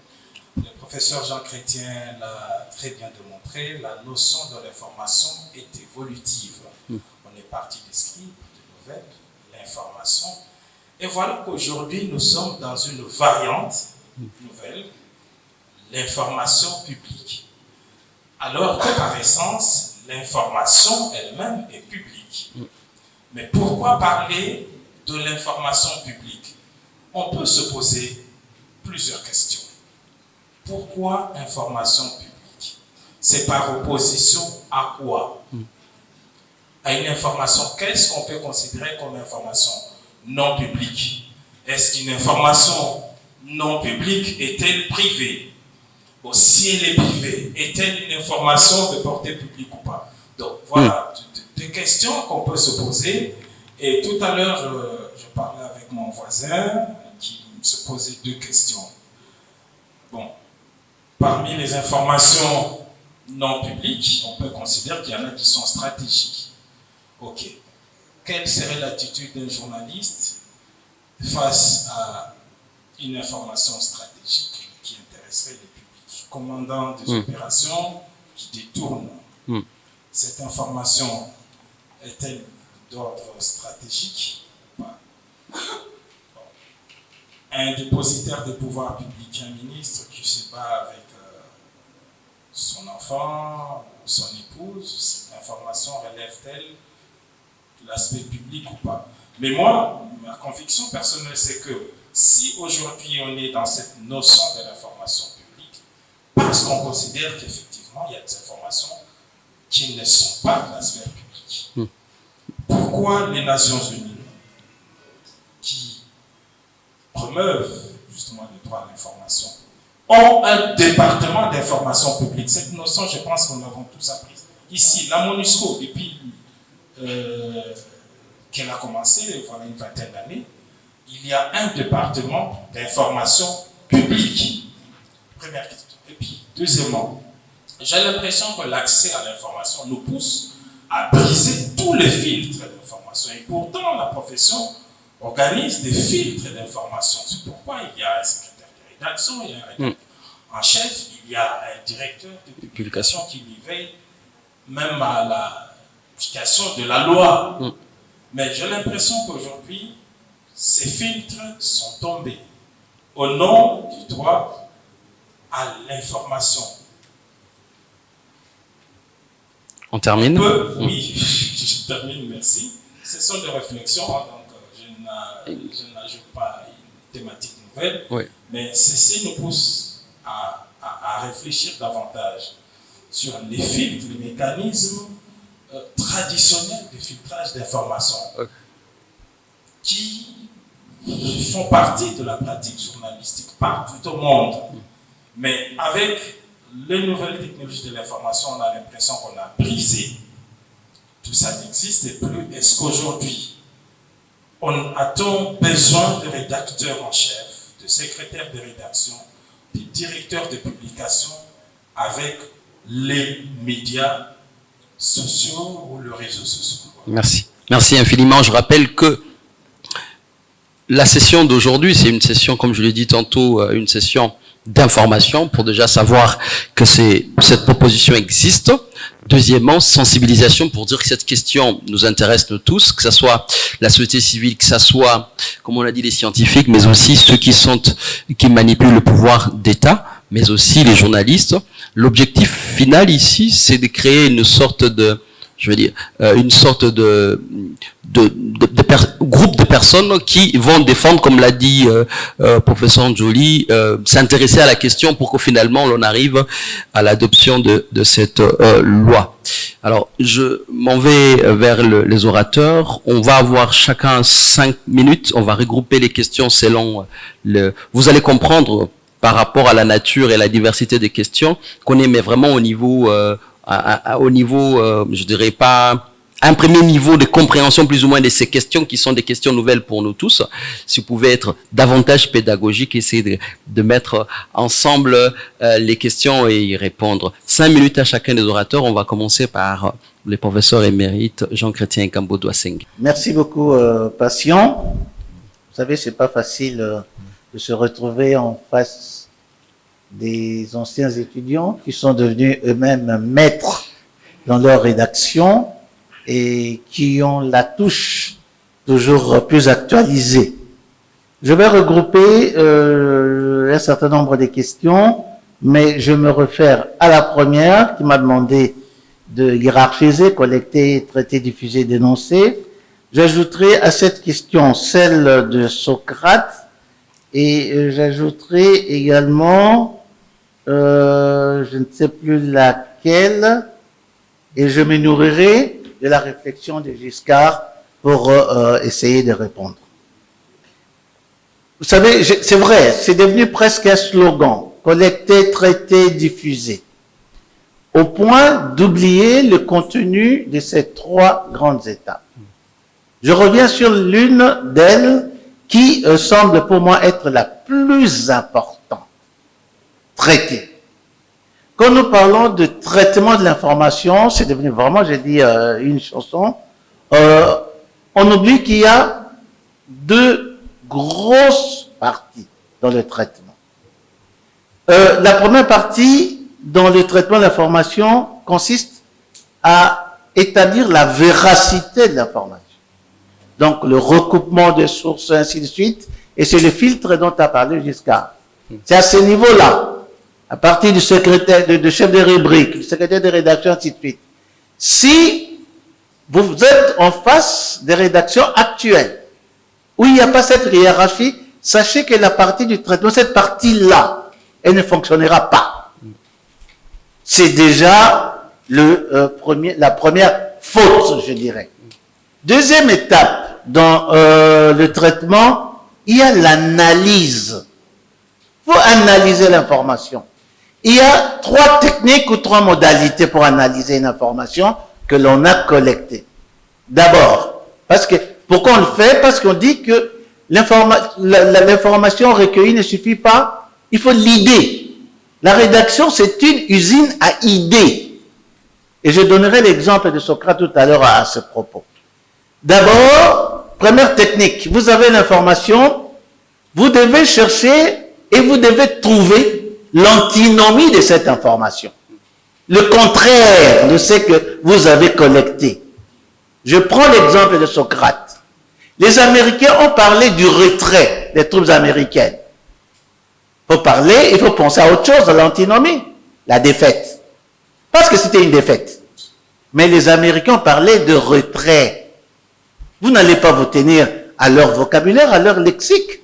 Le professeur Jean Chrétien l'a très bien démontré, la notion de l'information est évolutive. On est parti des scripts, des nouvelles, l'information. Et voilà qu'aujourd'hui, nous sommes dans une variante nouvelle, l'information publique. Alors que par essence, l'information elle-même est publique. Mais pourquoi parler de l'information publique? On peut se poser plusieurs questions. Pourquoi information publique? C'est par opposition à quoi? À une information, qu'est-ce qu'on peut considérer comme information non publique? Est-ce qu'une information non publique est-elle privée? Bon, si elle est privée, est-elle une information de portée publique ou pas? Donc voilà, des questions qu'on peut se poser. Et tout à l'heure, je parlais avec mon voisin qui se posait deux questions. Bon, parmi les informations non publiques, on peut considérer qu'il y en a qui sont stratégiques. Ok. Quelle serait l'attitude d'un journaliste face à une information stratégique qui intéresserait les publics? Commandant des opérations qui détournent cette information est-elle d'ordre stratégique? Un dépositaire de pouvoir public, un ministre qui se bat avec son enfant ou son épouse, cette information relève-t-elle de l'aspect public ou pas? Mais moi, ma conviction personnelle, c'est que si aujourd'hui on est dans cette notion de l'information publique, parce qu'on considère qu'effectivement il y a des informations qui ne sont pas de la sphère publique, pourquoi les Nations Unies, qui promeuvent justement le droit à l'information, ont un département d'information publique? Cette notion, je pense qu'on l'avons tous apprise. Ici, la MONUSCO, depuis qu'elle a commencé, voilà une vingtaine d'années, il y a un département d'information publique. Première question. Et puis, deuxièmement, j'ai l'impression que l'accès à l'information nous pousse à briser tous les filtres d'information. Et pourtant, la profession organise des filtres d'information. C'est pourquoi il y a un secrétaire de rédaction, il y a un rédacteur en chef, il y a un directeur de publication qui lui veille même à l'application de la loi. Mais j'ai l'impression qu'aujourd'hui, ces filtres sont tombés au nom du droit à l'information. On termine? Oui, je termine, merci. Ce sont des réflexions, donc je n'ajoute pas une thématique nouvelle, oui. Mais ceci nous pousse à réfléchir davantage sur les filtres, les mécanismes traditionnels de filtrage d'informations qui font partie de la pratique journalistique partout au monde. Mais avec les nouvelles technologies de l'information, on a l'impression qu'on a brisé. Tout ça n'existe plus. Est-ce qu'aujourd'hui, a-t-on besoin de rédacteurs en chef, de secrétaires de rédaction, de directeurs de publication avec les médias sociaux ou les réseaux sociaux? Merci. Merci infiniment. Je rappelle que la session d'aujourd'hui, c'est une session, comme je l'ai dit tantôt, une session d'information pour déjà savoir que cette proposition existe. Deuxièmement, sensibilisation pour dire que cette question nous intéresse nous tous, que ce soit la société civile, que ce soit, comme on l'a dit, les scientifiques, mais aussi ceux qui manipulent le pouvoir d'État, mais aussi les journalistes. L'objectif final ici, c'est de créer une sorte de, groupe de personnes qui vont défendre, comme l'a dit professeur Joly, s'intéresser à la question pour que finalement l'on arrive à l'adoption de cette loi. Alors, je m'en vais vers les orateurs. On va avoir chacun 5 minutes. On va regrouper les questions selon vous allez comprendre par rapport à la nature et la diversité des questions qu'on est mais vraiment au niveau je dirais pas, un premier niveau de compréhension plus ou moins de ces questions qui sont des questions nouvelles pour nous tous. Si vous pouvez être davantage pédagogique, essayer de mettre ensemble les questions et y répondre. 5 minutes à chacun des orateurs. On va commencer par le professeur émérite Jean-Chrétien Kambo-Doisseng. Merci beaucoup, Patient. Vous savez, c'est pas facile de se retrouver en face des anciens étudiants qui sont devenus eux-mêmes maîtres dans leur rédaction et qui ont la touche toujours plus actualisée. Je vais regrouper un certain nombre de questions, mais je me réfère à la première qui m'a demandé de hiérarchiser, collecter, traiter, diffuser, dénoncer. J'ajouterai à cette question celle de Socrate et j'ajouterai également je ne sais plus laquelle, et je me nourrirai de la réflexion de Giscard pour essayer de répondre. Vous savez, c'est vrai, c'est devenu presque un slogan, collecter, traiter, diffuser, au point d'oublier le contenu de ces 3 grandes étapes. Je reviens sur l'une d'elles qui semble pour moi être la plus importante. Traiter. Quand nous parlons de traitement de l'information, c'est devenu vraiment, j'ai dit une chanson, on oublie qu'il y a 2 grosses parties dans le traitement. La première partie dans le traitement de l'information consiste à établir la véracité de l'information. Donc, le recoupement des sources, ainsi de suite, et c'est le filtre dont tu as parlé jusqu'à. C'est à ce niveau-là, à partir du secrétaire, de chef de rubrique, du secrétaire de rédaction, ainsi de suite. Si vous êtes en face des rédactions actuelles, où il n'y a pas cette hiérarchie, sachez que la partie du traitement, cette partie-là, elle ne fonctionnera pas. C'est déjà la première faute, je dirais. Deuxième étape dans le traitement, il y a l'analyse. Il faut analyser l'information. Il y a 3 techniques ou 3 modalités pour analyser une information que l'on a collectée. D'abord, pourquoi on le fait? Parce qu'on dit que l'information recueillie ne suffit pas, il faut l'idée. La rédaction, c'est une usine à idées. Et je donnerai l'exemple de Socrate tout à l'heure à ce propos. D'abord, première technique, vous avez l'information, vous devez chercher et vous devez trouver l'antinomie de cette information. Le contraire de ce que vous avez collecté. Je prends l'exemple de Socrate. Les Américains ont parlé du retrait des troupes américaines. Il faut penser à autre chose, à l'antinomie, la défaite. Parce que c'était une défaite. Mais les Américains ont parlé de retrait. Vous n'allez pas vous tenir à leur vocabulaire, à leur lexique.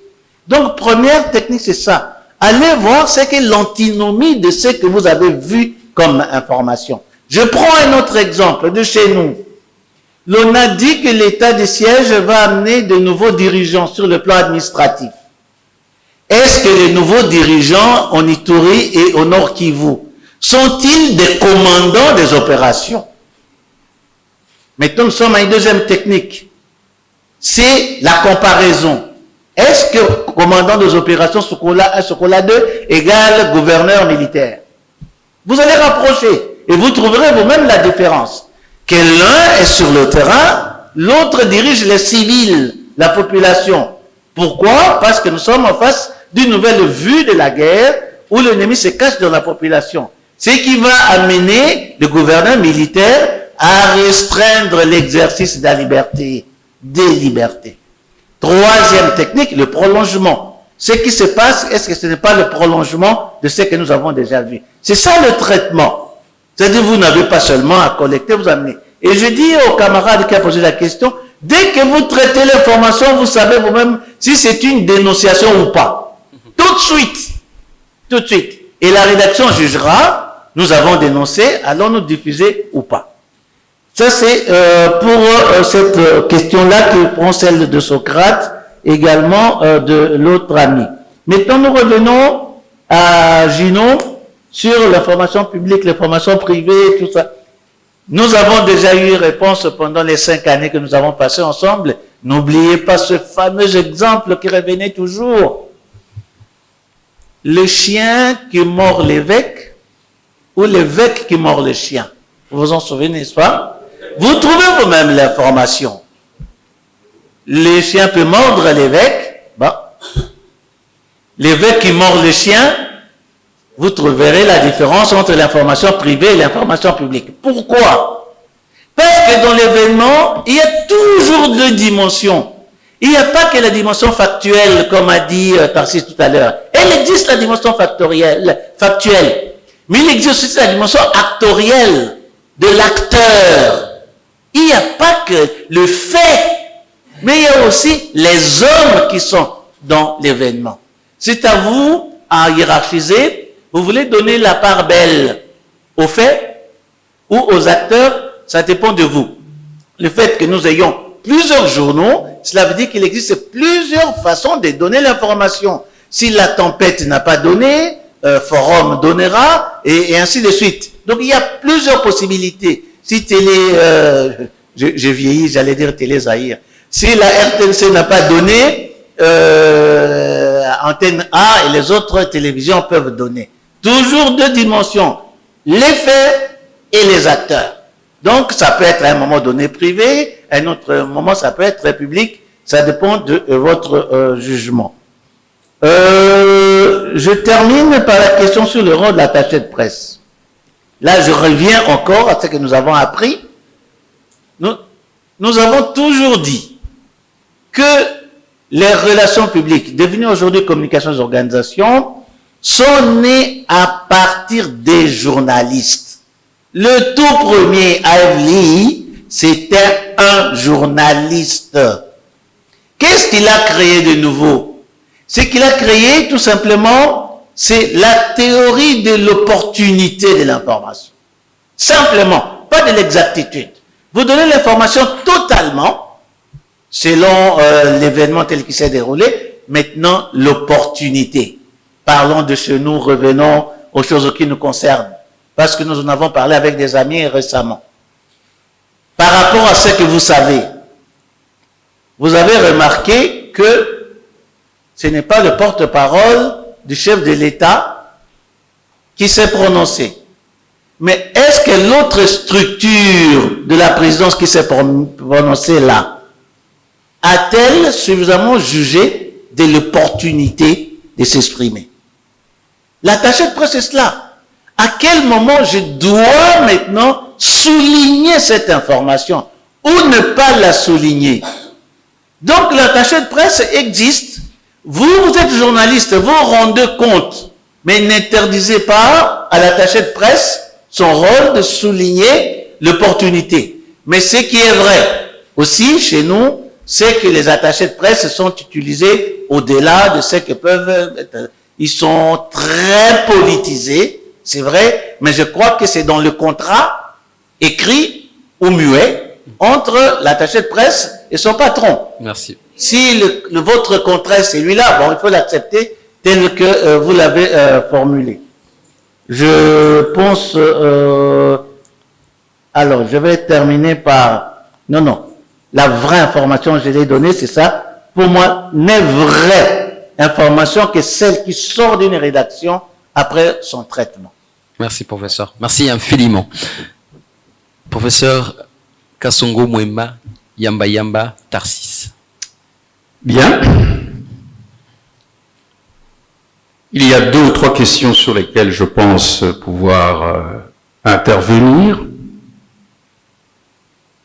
Donc, première technique, c'est ça. Allez voir ce qu'est l'antinomie de ce que vous avez vu comme information. Je prends un autre exemple de chez nous. L'on a dit que l'état de siège va amener de nouveaux dirigeants sur le plan administratif. Est-ce que les nouveaux dirigeants en Ituri et au Nord Kivu sont-ils des commandants des opérations? Maintenant, nous sommes à une deuxième technique. C'est la comparaison. Est-ce que commandant des opérations Sokola 2 égale gouverneur militaire? Vous allez rapprocher et vous trouverez vous-même la différence. Que l'un est sur le terrain, l'autre dirige les civils, la population. Pourquoi? Parce que nous sommes en face d'une nouvelle vue de la guerre où l'ennemi se cache dans la population. Ce qui va amener le gouverneur militaire à restreindre l'exercice de la liberté, des libertés. Troisième technique, le prolongement. Ce qui se passe, est-ce que ce n'est pas le prolongement de ce que nous avons déjà vu? C'est ça le traitement. C'est-à-dire, vous n'avez pas seulement à collecter, vous amener. Et je dis aux camarades qui ont posé la question, dès que vous traitez l'information, vous savez vous-même si c'est une dénonciation ou pas. Tout de suite. Tout de suite. Et la rédaction jugera, nous avons dénoncé, allons nous diffuser ou pas. Ça, c'est pour cette question-là qui prend celle de Socrate, également de l'autre ami. Maintenant, nous revenons à Gino sur l'information publique, l'information privée, tout ça. Nous avons déjà eu réponse pendant les 5 années que nous avons passées ensemble. N'oubliez pas ce fameux exemple qui revenait toujours. Le chien qui mord l'évêque ou l'évêque qui mord le chien. Vous vous en souvenez, n'est-ce pas? Vous trouvez vous-même l'information. Le chien peut mordre l'évêque. Bon. L'évêque qui mord le chien, vous trouverez la différence entre l'information privée et l'information publique. Pourquoi? Parce que dans l'événement, il y a toujours 2 dimensions. Il n'y a pas que la dimension factuelle, comme a dit Tarsis tout à l'heure. Elle existe, la dimension factuelle. Mais il existe aussi la dimension actorielle de l'acteur. Il n'y a pas que le fait, mais il y a aussi les hommes qui sont dans l'événement. C'est à vous à hiérarchiser. Vous voulez donner la part belle aux faits ou aux acteurs, ça dépend de vous. Le fait que nous ayons plusieurs journaux, cela veut dire qu'il existe plusieurs façons de donner l'information. Si la tempête n'a pas donné, Forum donnera, et ainsi de suite. Donc il y a plusieurs possibilités. Si j'ai vieilli, j'allais dire Télé Zahir. Si la RTNC n'a pas donné, Antenne A et les autres télévisions peuvent donner. Toujours 2 dimensions, les faits et les acteurs. Donc, ça peut être à un moment donné privé, à un autre moment, ça peut être public, ça dépend de votre jugement. Je termine par la question sur le rôle de l'attaché de presse. Là, je reviens encore à ce que nous avons appris. nous avons toujours dit que les relations publiques, devenues aujourd'hui communications et organisations, sont nées à partir des journalistes. Le tout premier, Ive Lee, c'était un journaliste. Qu'est-ce qu'il a créé de nouveau? Ce qu'il a créé, tout simplement, c'est la théorie de l'opportunité de l'information. Simplement, pas de l'exactitude. Vous donnez l'information totalement, selon l'événement tel qu'il s'est déroulé. Maintenant, l'opportunité. Parlons de chez nous, revenons aux choses qui nous concernent. Parce que nous en avons parlé avec des amis récemment. Par rapport à ce que vous savez, vous avez remarqué que ce n'est pas le porte-parole du chef de l'État qui s'est prononcé. Mais est-ce que l'autre structure de la présidence qui s'est prononcée là, a-t-elle suffisamment jugé de l'opportunité de s'exprimer? L'attaché de presse est cela. À quel moment je dois maintenant souligner cette information ou ne pas la souligner? Donc l'attaché de presse existe. Vous êtes journaliste, vous rendez compte, mais n'interdisez pas à l'attaché de presse son rôle de souligner l'opportunité. Mais ce qui est vrai aussi chez nous, c'est que les attachés de presse sont utilisés au-delà de ce que peuvent être. Ils sont très politisés, c'est vrai, mais je crois que c'est dans le contrat écrit ou muet entre l'attaché de presse et son patron. Merci. Si votre contrat est celui-là, bon, il faut l'accepter tel que vous l'avez formulé. Je pense... alors, je vais terminer par... Non. La vraie information, je l'ai donnée, c'est ça. Pour moi, n'est vraie information que celle qui sort d'une rédaction après son traitement. Merci, professeur. Merci infiniment. Professeur Kasongo Mwemba, Yamba Tarsis. Bien. Il y a 2 ou 3 questions sur lesquelles je pense pouvoir intervenir.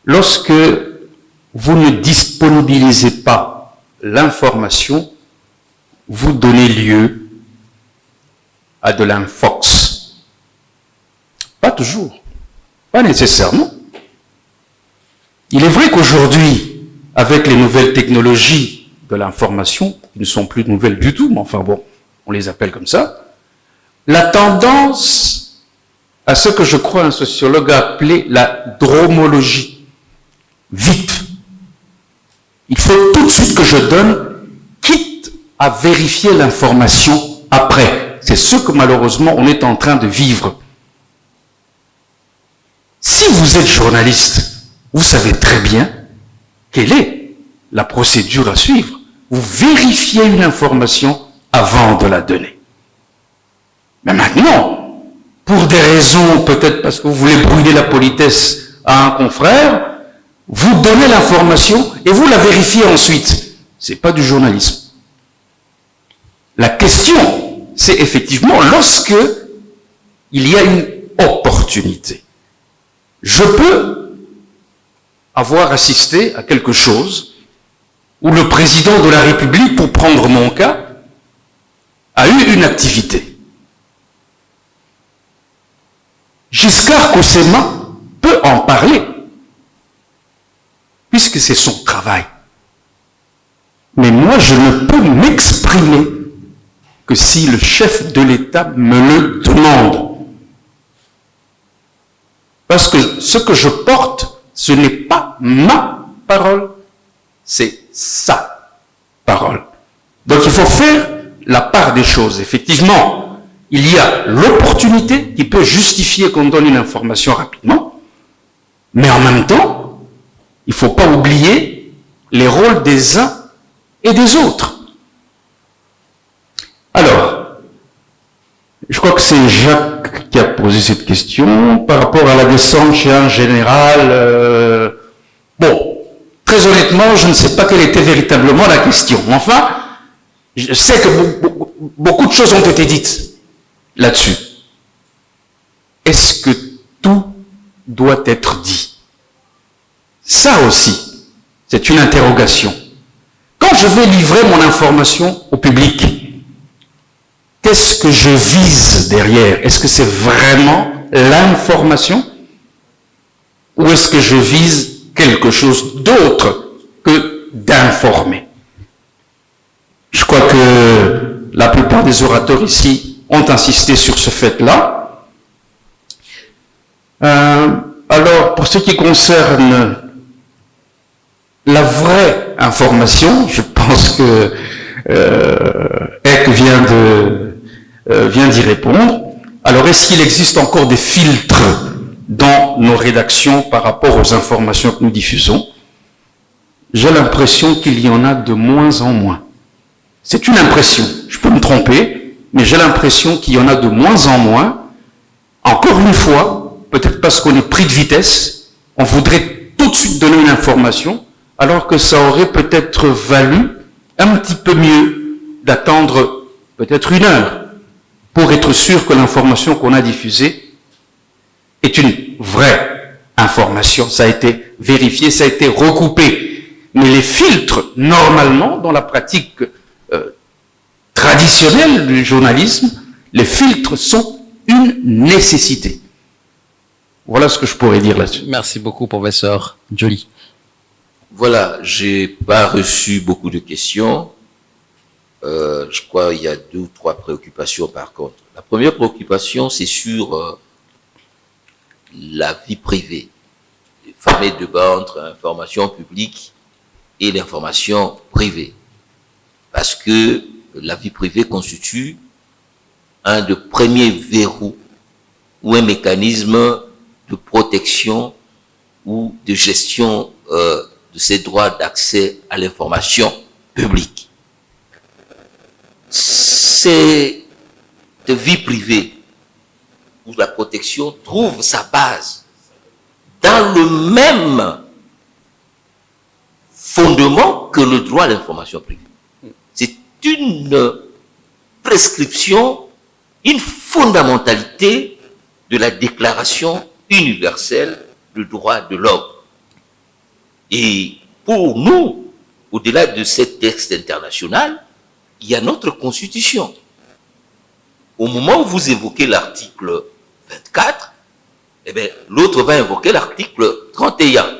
Lorsque vous ne disponibilisez pas l'information, vous donnez lieu à de l'infox. Pas toujours, pas nécessairement. Il est vrai qu'aujourd'hui, avec les nouvelles technologies de l'information, qui ne sont plus nouvelles du tout, mais enfin bon, on les appelle comme ça, la tendance à ce que je crois un sociologue a appelé la dromologie. Vite. Il faut tout de suite que je donne, quitte à vérifier l'information après. C'est ce que malheureusement on est en train de vivre. Si vous êtes journaliste, vous savez très bien quelle est la procédure à suivre. Vous vérifiez une information avant de la donner. Mais maintenant, pour des raisons, peut-être parce que vous voulez brûler la politesse à un confrère, vous donnez l'information et vous la vérifiez ensuite. C'est pas du journalisme. La question, c'est effectivement lorsque il y a une opportunité. Je peux avoir assisté à quelque chose où le président de la République, pour prendre mon cas, a eu une activité. Giscard Kosema peut en parler, puisque c'est son travail. Mais moi, je ne peux m'exprimer que si le chef de l'État me le demande. Parce que ce que je porte, ce n'est pas ma parole, c'est sa parole. Donc il faut faire la part des choses. Effectivement, il y a l'opportunité qui peut justifier qu'on donne une information rapidement, mais en même temps, il ne faut pas oublier les rôles des uns et des autres. Alors, je crois que c'est Jacques qui a posé cette question par rapport à la descente chez un général. Bon, très honnêtement, je ne sais pas quelle était véritablement la question. Enfin, je sais que beaucoup de choses ont été dites là-dessus. Est-ce que tout doit être dit? Ça aussi, c'est une interrogation. Quand je vais livrer mon information au public, qu'est-ce que je vise derrière? Est-ce que c'est vraiment l'information? Ou est-ce que je vise quelque chose d'autre que d'informer? Je crois que la plupart des orateurs ici ont insisté sur ce fait-là. Alors, pour ce qui concerne la vraie information, je pense que Ek vient d'y répondre. Alors, est-ce qu'il existe encore des filtres dans nos rédactions par rapport aux informations que nous diffusons? J'ai l'impression qu'il y en a de moins en moins. C'est une impression, je peux me tromper, mais j'ai l'impression qu'il y en a de moins en moins. Encore une fois, peut-être parce qu'on est pris de vitesse, on voudrait tout de suite donner une information, alors que ça aurait peut-être valu un petit peu mieux d'attendre peut-être 1 heure pour être sûr que l'information qu'on a diffusée est une vraie information. Ça a été vérifié, ça a été recoupé. Mais les filtres, normalement, dans la pratique traditionnelle du journalisme, les filtres sont une nécessité. Voilà ce que je pourrais dire là-dessus. Merci beaucoup, professeur Joly. Voilà, j'ai pas reçu beaucoup de questions. Je crois qu'il y a 2 ou 3 préoccupations par contre. La première préoccupation, c'est sur la vie privée. Le fameux débat entre l'information publique et l'information privée. Parce que la vie privée constitue un des premiers verrous ou un mécanisme de protection ou de gestion de ces droits d'accès à l'information publique. Cette vie privée où la protection trouve sa base dans le même fondement que le droit à l'information privée. C'est une prescription, une fondamentalité de la Déclaration universelle des droits de l'homme. Et pour nous, au-delà de ce texte international, il y a notre Constitution. Au moment où vous évoquez l'article 24, eh bien, l'autre va invoquer l'article 31.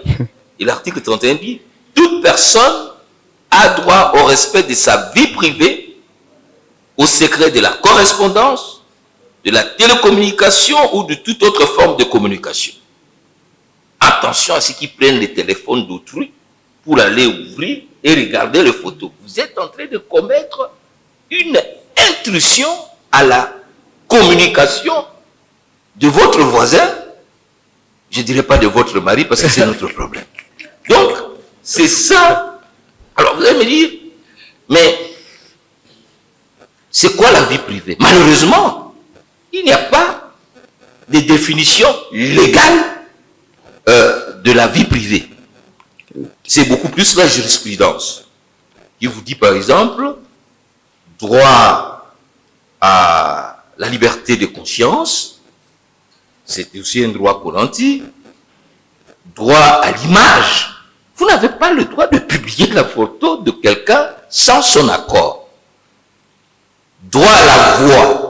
Et l'article 31 dit « Toute personne a droit au respect de sa vie privée, au secret de la correspondance, de la télécommunication ou de toute autre forme de communication. » Attention à ceux qui prennent les téléphones d'autrui pour aller ouvrir et regarder les photos. Vous êtes en train de commettre une intrusion à la communication de votre voisin, je ne dirais pas de votre mari parce que c'est notre problème. Donc, c'est ça. Alors, vous allez me dire, mais c'est quoi la vie privée? Malheureusement, il n'y a pas de définition légale de la vie privée. C'est beaucoup plus la jurisprudence qui vous dit, par exemple, droit à la liberté de conscience, c'est aussi un droit qu'on en dit, droit à l'image. Vous n'avez pas le droit de publier la photo de quelqu'un sans son accord. Droit à la voix.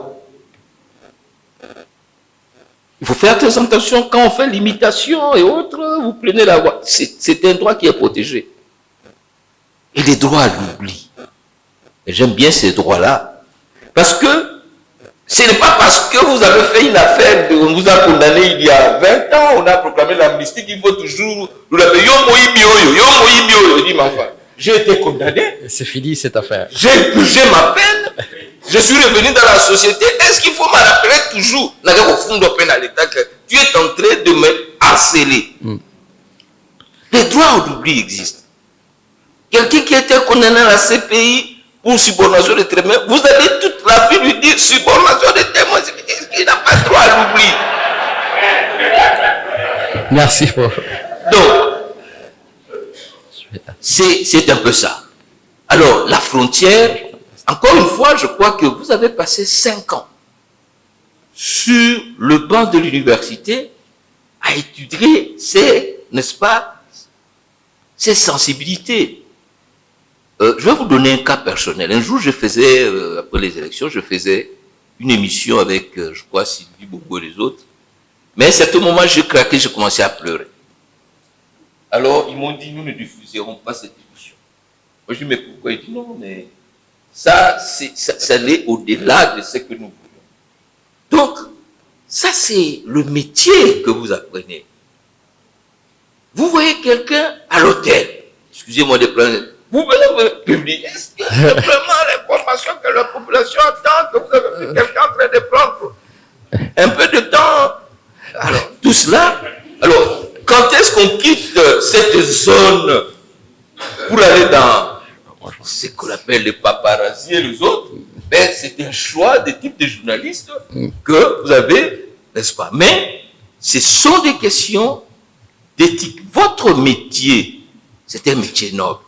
Il faut faire très attention quand on fait l'imitation et autres, vous prenez la voix. C'est un droit qui est protégé. Et les droits à l'oubli. Et j'aime bien ces droits-là. Parce que ce n'est pas parce que vous avez fait une affaire, on vous a condamné il y a 20 ans, on a proclamé l'amnistie qu'il faut toujours nous l'appeler. Yo dit ma femme. J'ai été condamné. C'est fini cette affaire. J'ai purgé ma peine. Je suis revenu dans la société. Est-ce qu'il faut me rappeler toujours, au fond de peine à l'État, que tu es en train de me harceler? Les droits à l'oubli existent. Quelqu'un qui a été condamné à la CPI pour subornation de témoins, vous allez toute la vie lui dire subornation de témoins, il n'a pas droit à l'oubli. Merci pour... Donc, c'est un peu ça. Alors, la frontière, encore une fois, je crois que vous avez passé 5 ans sur le banc de l'université à étudier ces, n'est-ce pas, cette sensibilité. Je vais vous donner un cas personnel. Un jour, je faisais, après les élections, je faisais une émission avec, je crois, Sylvie Bobo et les autres. Mais à un certain moment, j'ai craqué, j'ai commencé à pleurer. Alors, ils m'ont dit, nous ne diffuserons pas cette émission. Moi, je dis, mais pourquoi? Ils disent, non, mais ça allait au-delà de ce que nous voulons. Donc, ça, c'est le métier que vous apprenez. Vous voyez quelqu'un à l'hôtel, excusez-moi de prendre, vous venez me publier, est-ce que c'est vraiment l'information que la population attend, que vous avez vu quelqu'un en train de prendre un peu de temps? Alors, tout cela, alors, quand est-ce qu'on quitte cette zone pour aller dans ce qu'on appelle les paparazzi et les autres? Ben, c'est un choix des types de journalistes que vous avez, n'est-ce pas? Mais ce sont des questions d'éthique. Votre métier, c'est un métier noble.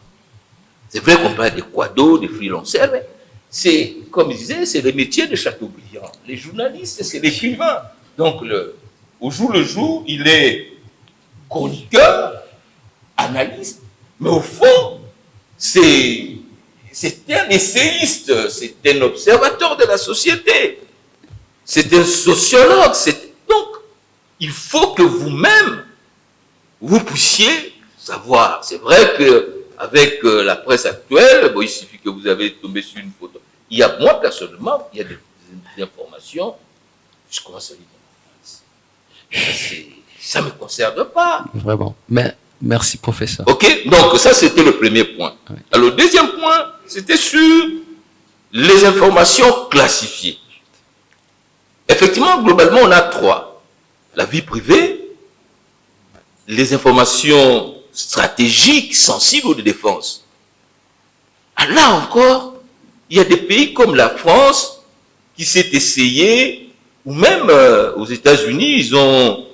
C'est vrai qu'on parle des quados, des freelancers, mais c'est, comme je disais, c'est le métier de Chateaubriand. Les journalistes, c'est l'écrivain. Donc, au jour le jour, il est chroniqueur, analyste, mais au fond, c'est un essayiste, c'est un observateur de la société, c'est un sociologue. Donc, il faut que vous-même, vous puissiez savoir. C'est vrai qu'avec la presse actuelle, bon, il suffit que vous avez tombé sur une photo. Moi, personnellement, il y a des informations, je commence à lire dans la presse. Ça ne me concerne pas. Vraiment. Mais merci, professeur. OK, donc ça, c'était le premier point. Oui. Alors, le deuxième point, c'était sur les informations classifiées. Effectivement, globalement, on a trois. La vie privée, les informations stratégiques, sensibles ou de défense. Alors là encore, il y a des pays comme la France qui s'est essayé, ou même aux États-Unis, ils ont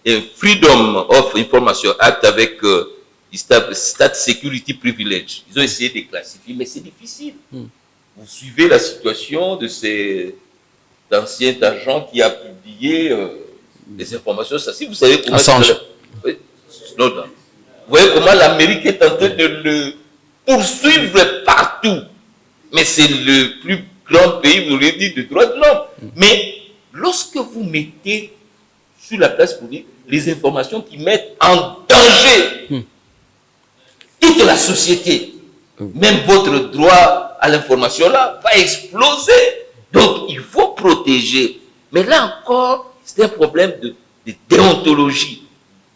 un Freedom of Information Act avec State Security Privilege. Ils ont essayé de classifier, mais c'est difficile. Vous suivez la situation de cet ancien agent qui a publié des informations. Ça, si vous savez comment... Vous voyez comment l'Amérique est en train de le poursuivre partout. Mais c'est le plus grand pays, vous l'avez dit, de droits de l'homme. Mais lorsque vous mettez sur la place publique les informations qui mettent en danger toute la société, même votre droit à l'information là va exploser. Donc il faut protéger. Mais là encore, c'est un problème de déontologie,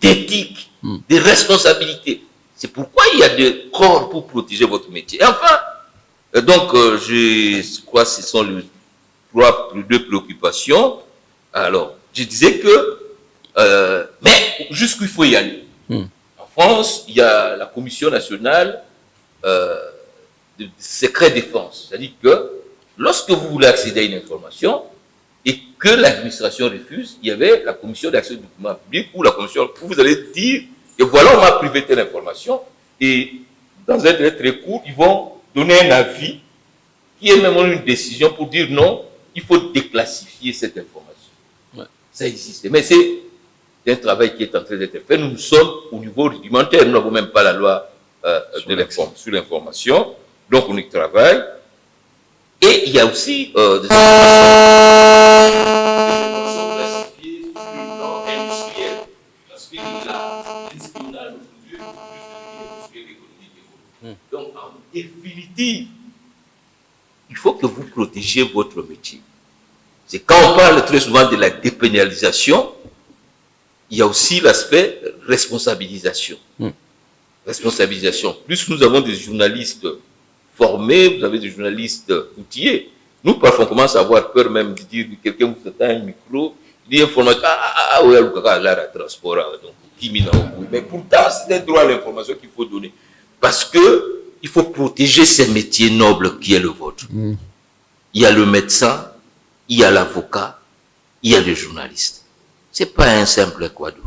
d'éthique, de responsabilité. C'est pourquoi il y a des corps pour protéger votre métier. Et enfin, donc je crois que ce sont les deux préoccupations. Alors, je disais que mais jusqu'où il faut y aller. En France, il y a la Commission nationale de secret défense. C'est-à-dire que lorsque vous voulez accéder à une information et que l'administration refuse, il y avait la Commission d'accès aux documents publics ou la Commission où vous allez dire que voilà, on m'a privé telle information et dans un délai très court, ils vont donner un avis qui est même une décision pour dire non, il faut déclassifier cette information. Ouais. Ça existe. Mais c'est un travail qui est en train d'être fait. Nous sommes au niveau rudimentaire. Nous n'avons même pas la loi sur l'information. Donc, on y travaille. Et il y a aussi des informations classifiées sur le plan industriel. Parce qu'il y a l'espionnage aujourd'hui, plus économique. Donc, en définitive, il faut que vous protégiez votre métier. C'est quand on parle très souvent de la dépénalisation, il y a aussi l'aspect responsabilisation. Responsabilisation. Plus nous avons des journalistes formés, vous avez des journalistes outillés. Nous, parfois, on commence à avoir peur même de dire que quelqu'un vous attend un micro, il dit information, oui, là, transport, donc, mais pourtant, c'est un droit à l'information qu'il faut donner. Parce que il faut protéger ces métiers nobles qui est le vôtre. Il y a le médecin, il y a l'avocat, il y a le journaliste. C'est pas un simple quado.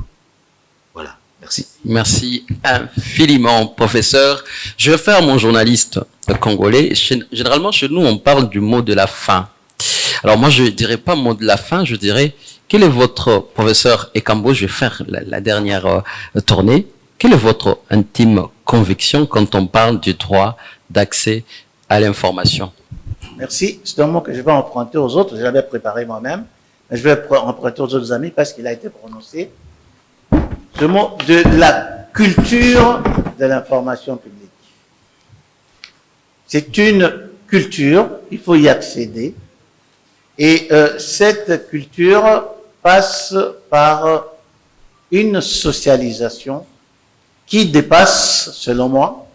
Voilà, merci. Merci infiniment, professeur. Je vais faire mon journaliste congolais. Généralement, chez nous, on parle du mot de la fin. Alors moi, je ne dirais pas mot de la fin, je dirais, quel est votre, professeur Ekambo, je vais faire la dernière tournée, quelle est votre intime conviction quand on parle du droit d'accès à l'information? Merci. C'est un mot que je vais emprunter aux autres. Je l'avais préparé moi-même. Mais je vais emprunter aux autres amis parce qu'il a été prononcé. Ce mot de la culture de l'information publique. C'est une culture, il faut y accéder. Et cette culture passe par une socialisation qui dépasse, selon moi,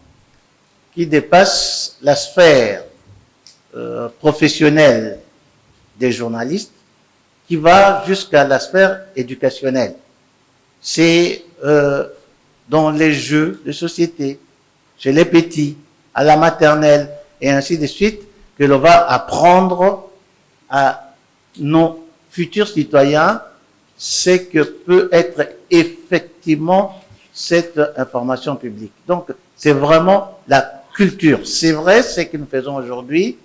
qui dépasse la sphère professionnelle des journalistes, qui va jusqu'à la sphère éducationnelle. C'est dans les jeux de société, chez les petits, à la maternelle, et ainsi de suite, que l'on va apprendre à nos futurs citoyens ce que peut être effectivement cette information publique. Donc, c'est vraiment la culture. C'est vrai, ce que nous faisons aujourd'hui,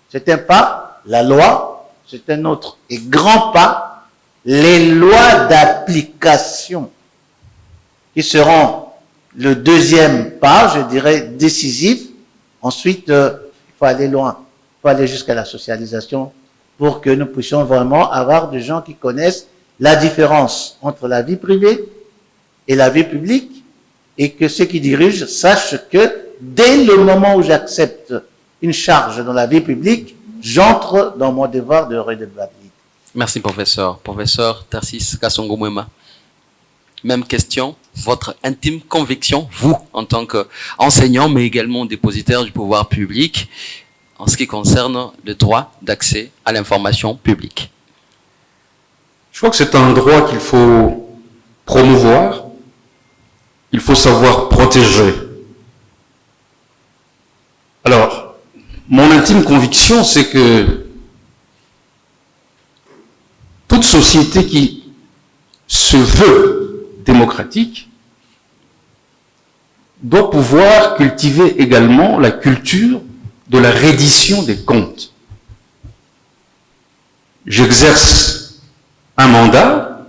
c'est un pas, la loi, c'est un autre et grand pas, les lois d'application, qui seront le deuxième pas, je dirais, décisif. Ensuite, il faut aller loin, il faut aller jusqu'à la socialisation pour que nous puissions vraiment avoir des gens qui connaissent la différence entre la vie privée et la vie publique, et que ceux qui dirigent sachent que dès le moment où j'accepte une charge dans la vie publique, j'entre dans mon devoir de redevabilité. Merci, professeur. Professeur Tarsis Kasongo Mwema. Même question, votre intime conviction, vous, en tant qu'enseignant, mais également dépositaire du pouvoir public, en ce qui concerne le droit d'accès à l'information publique. Je crois que c'est un droit qu'il faut promouvoir, il faut savoir protéger. Alors, mon intime conviction, c'est que toute société qui se veut démocratique doit pouvoir cultiver également la culture de la reddition des comptes. J'exerce un mandat,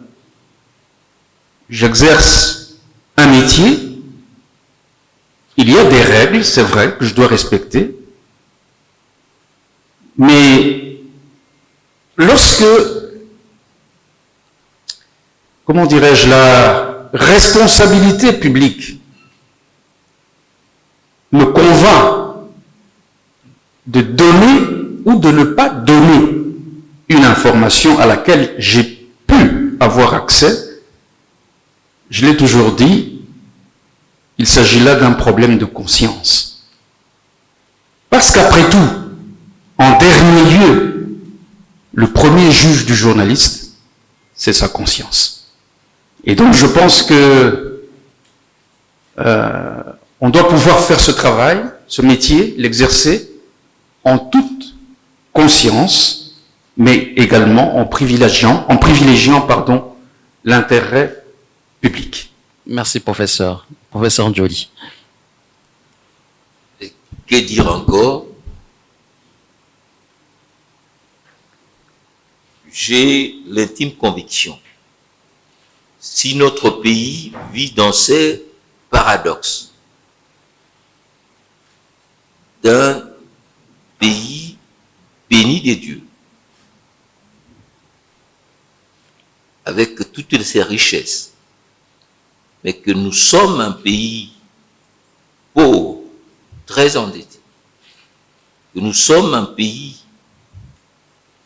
j'exerce un métier, il y a des règles, c'est vrai, que je dois respecter, mais lorsque, comment dirais-je, la responsabilité publique me convainc de donner ou de ne pas donner une information à laquelle j'ai pu avoir accès, je l'ai toujours dit, il s'agit là d'un problème de conscience. Parce qu'après tout, en dernier lieu, le premier juge du journaliste, c'est sa conscience. Et donc je pense que on doit pouvoir faire ce travail, ce métier, l'exercer en toute conscience, mais également en privilégiant l'intérêt public. Merci, professeur. Professeur Njoli. Que dire encore? J'ai l'intime conviction, si notre pays vit dans ces paradoxes d'un pays béni des dieux, avec toutes ses richesses, mais que nous sommes un pays pauvre, très endetté, que nous sommes un pays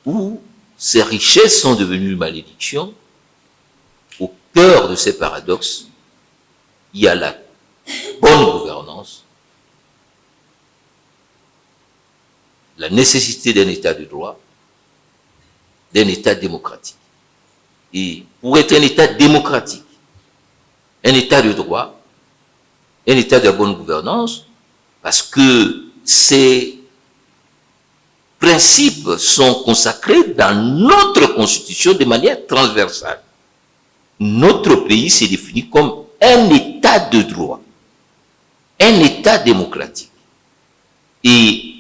où ces richesses sont devenues une malédiction, au cœur de ces paradoxes, il y a la bonne gouvernance, la nécessité d'un État de droit, d'un État démocratique. Et pour être un État démocratique, un État de droit, un État de la bonne gouvernance, parce que ces principes sont consacrés dans notre Constitution de manière transversale. Notre pays s'est défini comme un État de droit, un État démocratique. Et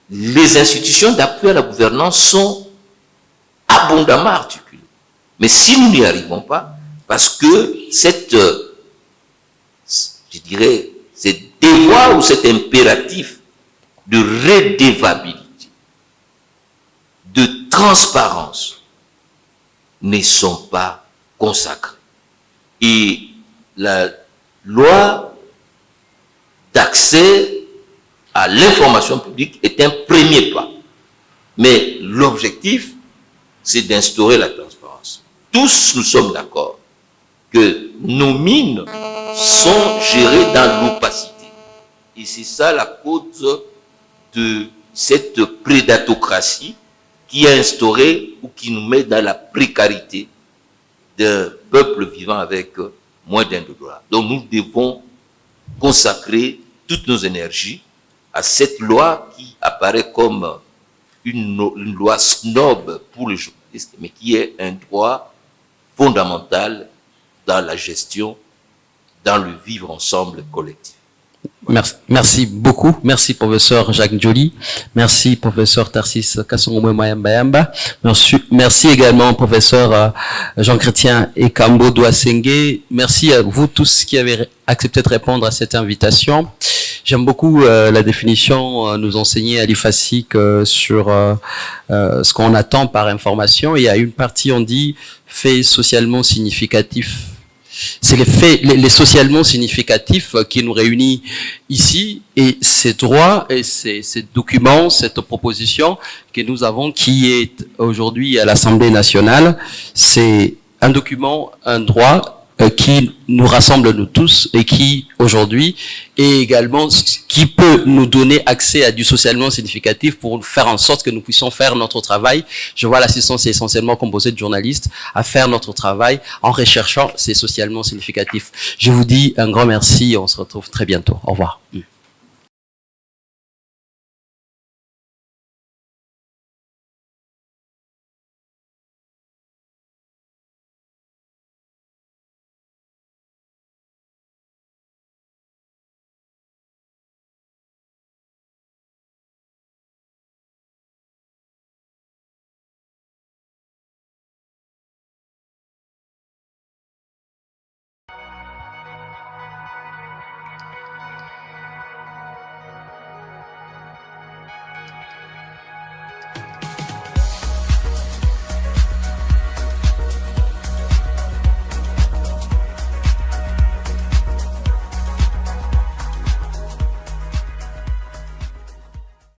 les institutions d'appui à la gouvernance sont abondamment articulées. Mais si nous n'y arrivons pas, parce que cette je dirais, cet devoir ou cet impératif de redevabilité, de transparence ne sont pas consacrés. Et la loi d'accès à l'information publique est un premier pas. Mais l'objectif, c'est d'instaurer la transparence. Tous nous sommes d'accord que nos mines sont gérées dans l'opacité. Et c'est ça la cause de cette prédatocratie qui est instaurée ou qui nous met dans la précarité d'un peuple vivant avec moins d'un $. Donc nous devons consacrer toutes nos énergies à cette loi qui apparaît comme une loi snob pour les journalistes, mais qui est un droit fondamental dans la gestion, dans le vivre ensemble collectif. Merci beaucoup. Merci, professeur Jacques Joly. Merci, professeur Tarsis Kasongomwe Mayamba. Merci également, professeur Jean-Chrétien Ekambo Douassenge. Merci à vous tous qui avez accepté de répondre à cette invitation. J'aime beaucoup la définition nous enseignée à l'IFASIC sur ce qu'on attend par information. Il y a une partie, on dit, faits socialement significatifs. C'est les faits, les socialement significatifs qui nous réunissent ici, et ces droits et ces documents, cette proposition que nous avons, qui est aujourd'hui à l'Assemblée nationale, c'est un document, un droit qui nous rassemble nous tous et qui aujourd'hui est également qui peut nous donner accès à du socialement significatif pour faire en sorte que nous puissions faire notre travail. Je vois l'assistance est essentiellement composée de journalistes à faire notre travail en recherchant ces socialement significatifs. Je vous dis un grand merci et on se retrouve très bientôt. Au revoir.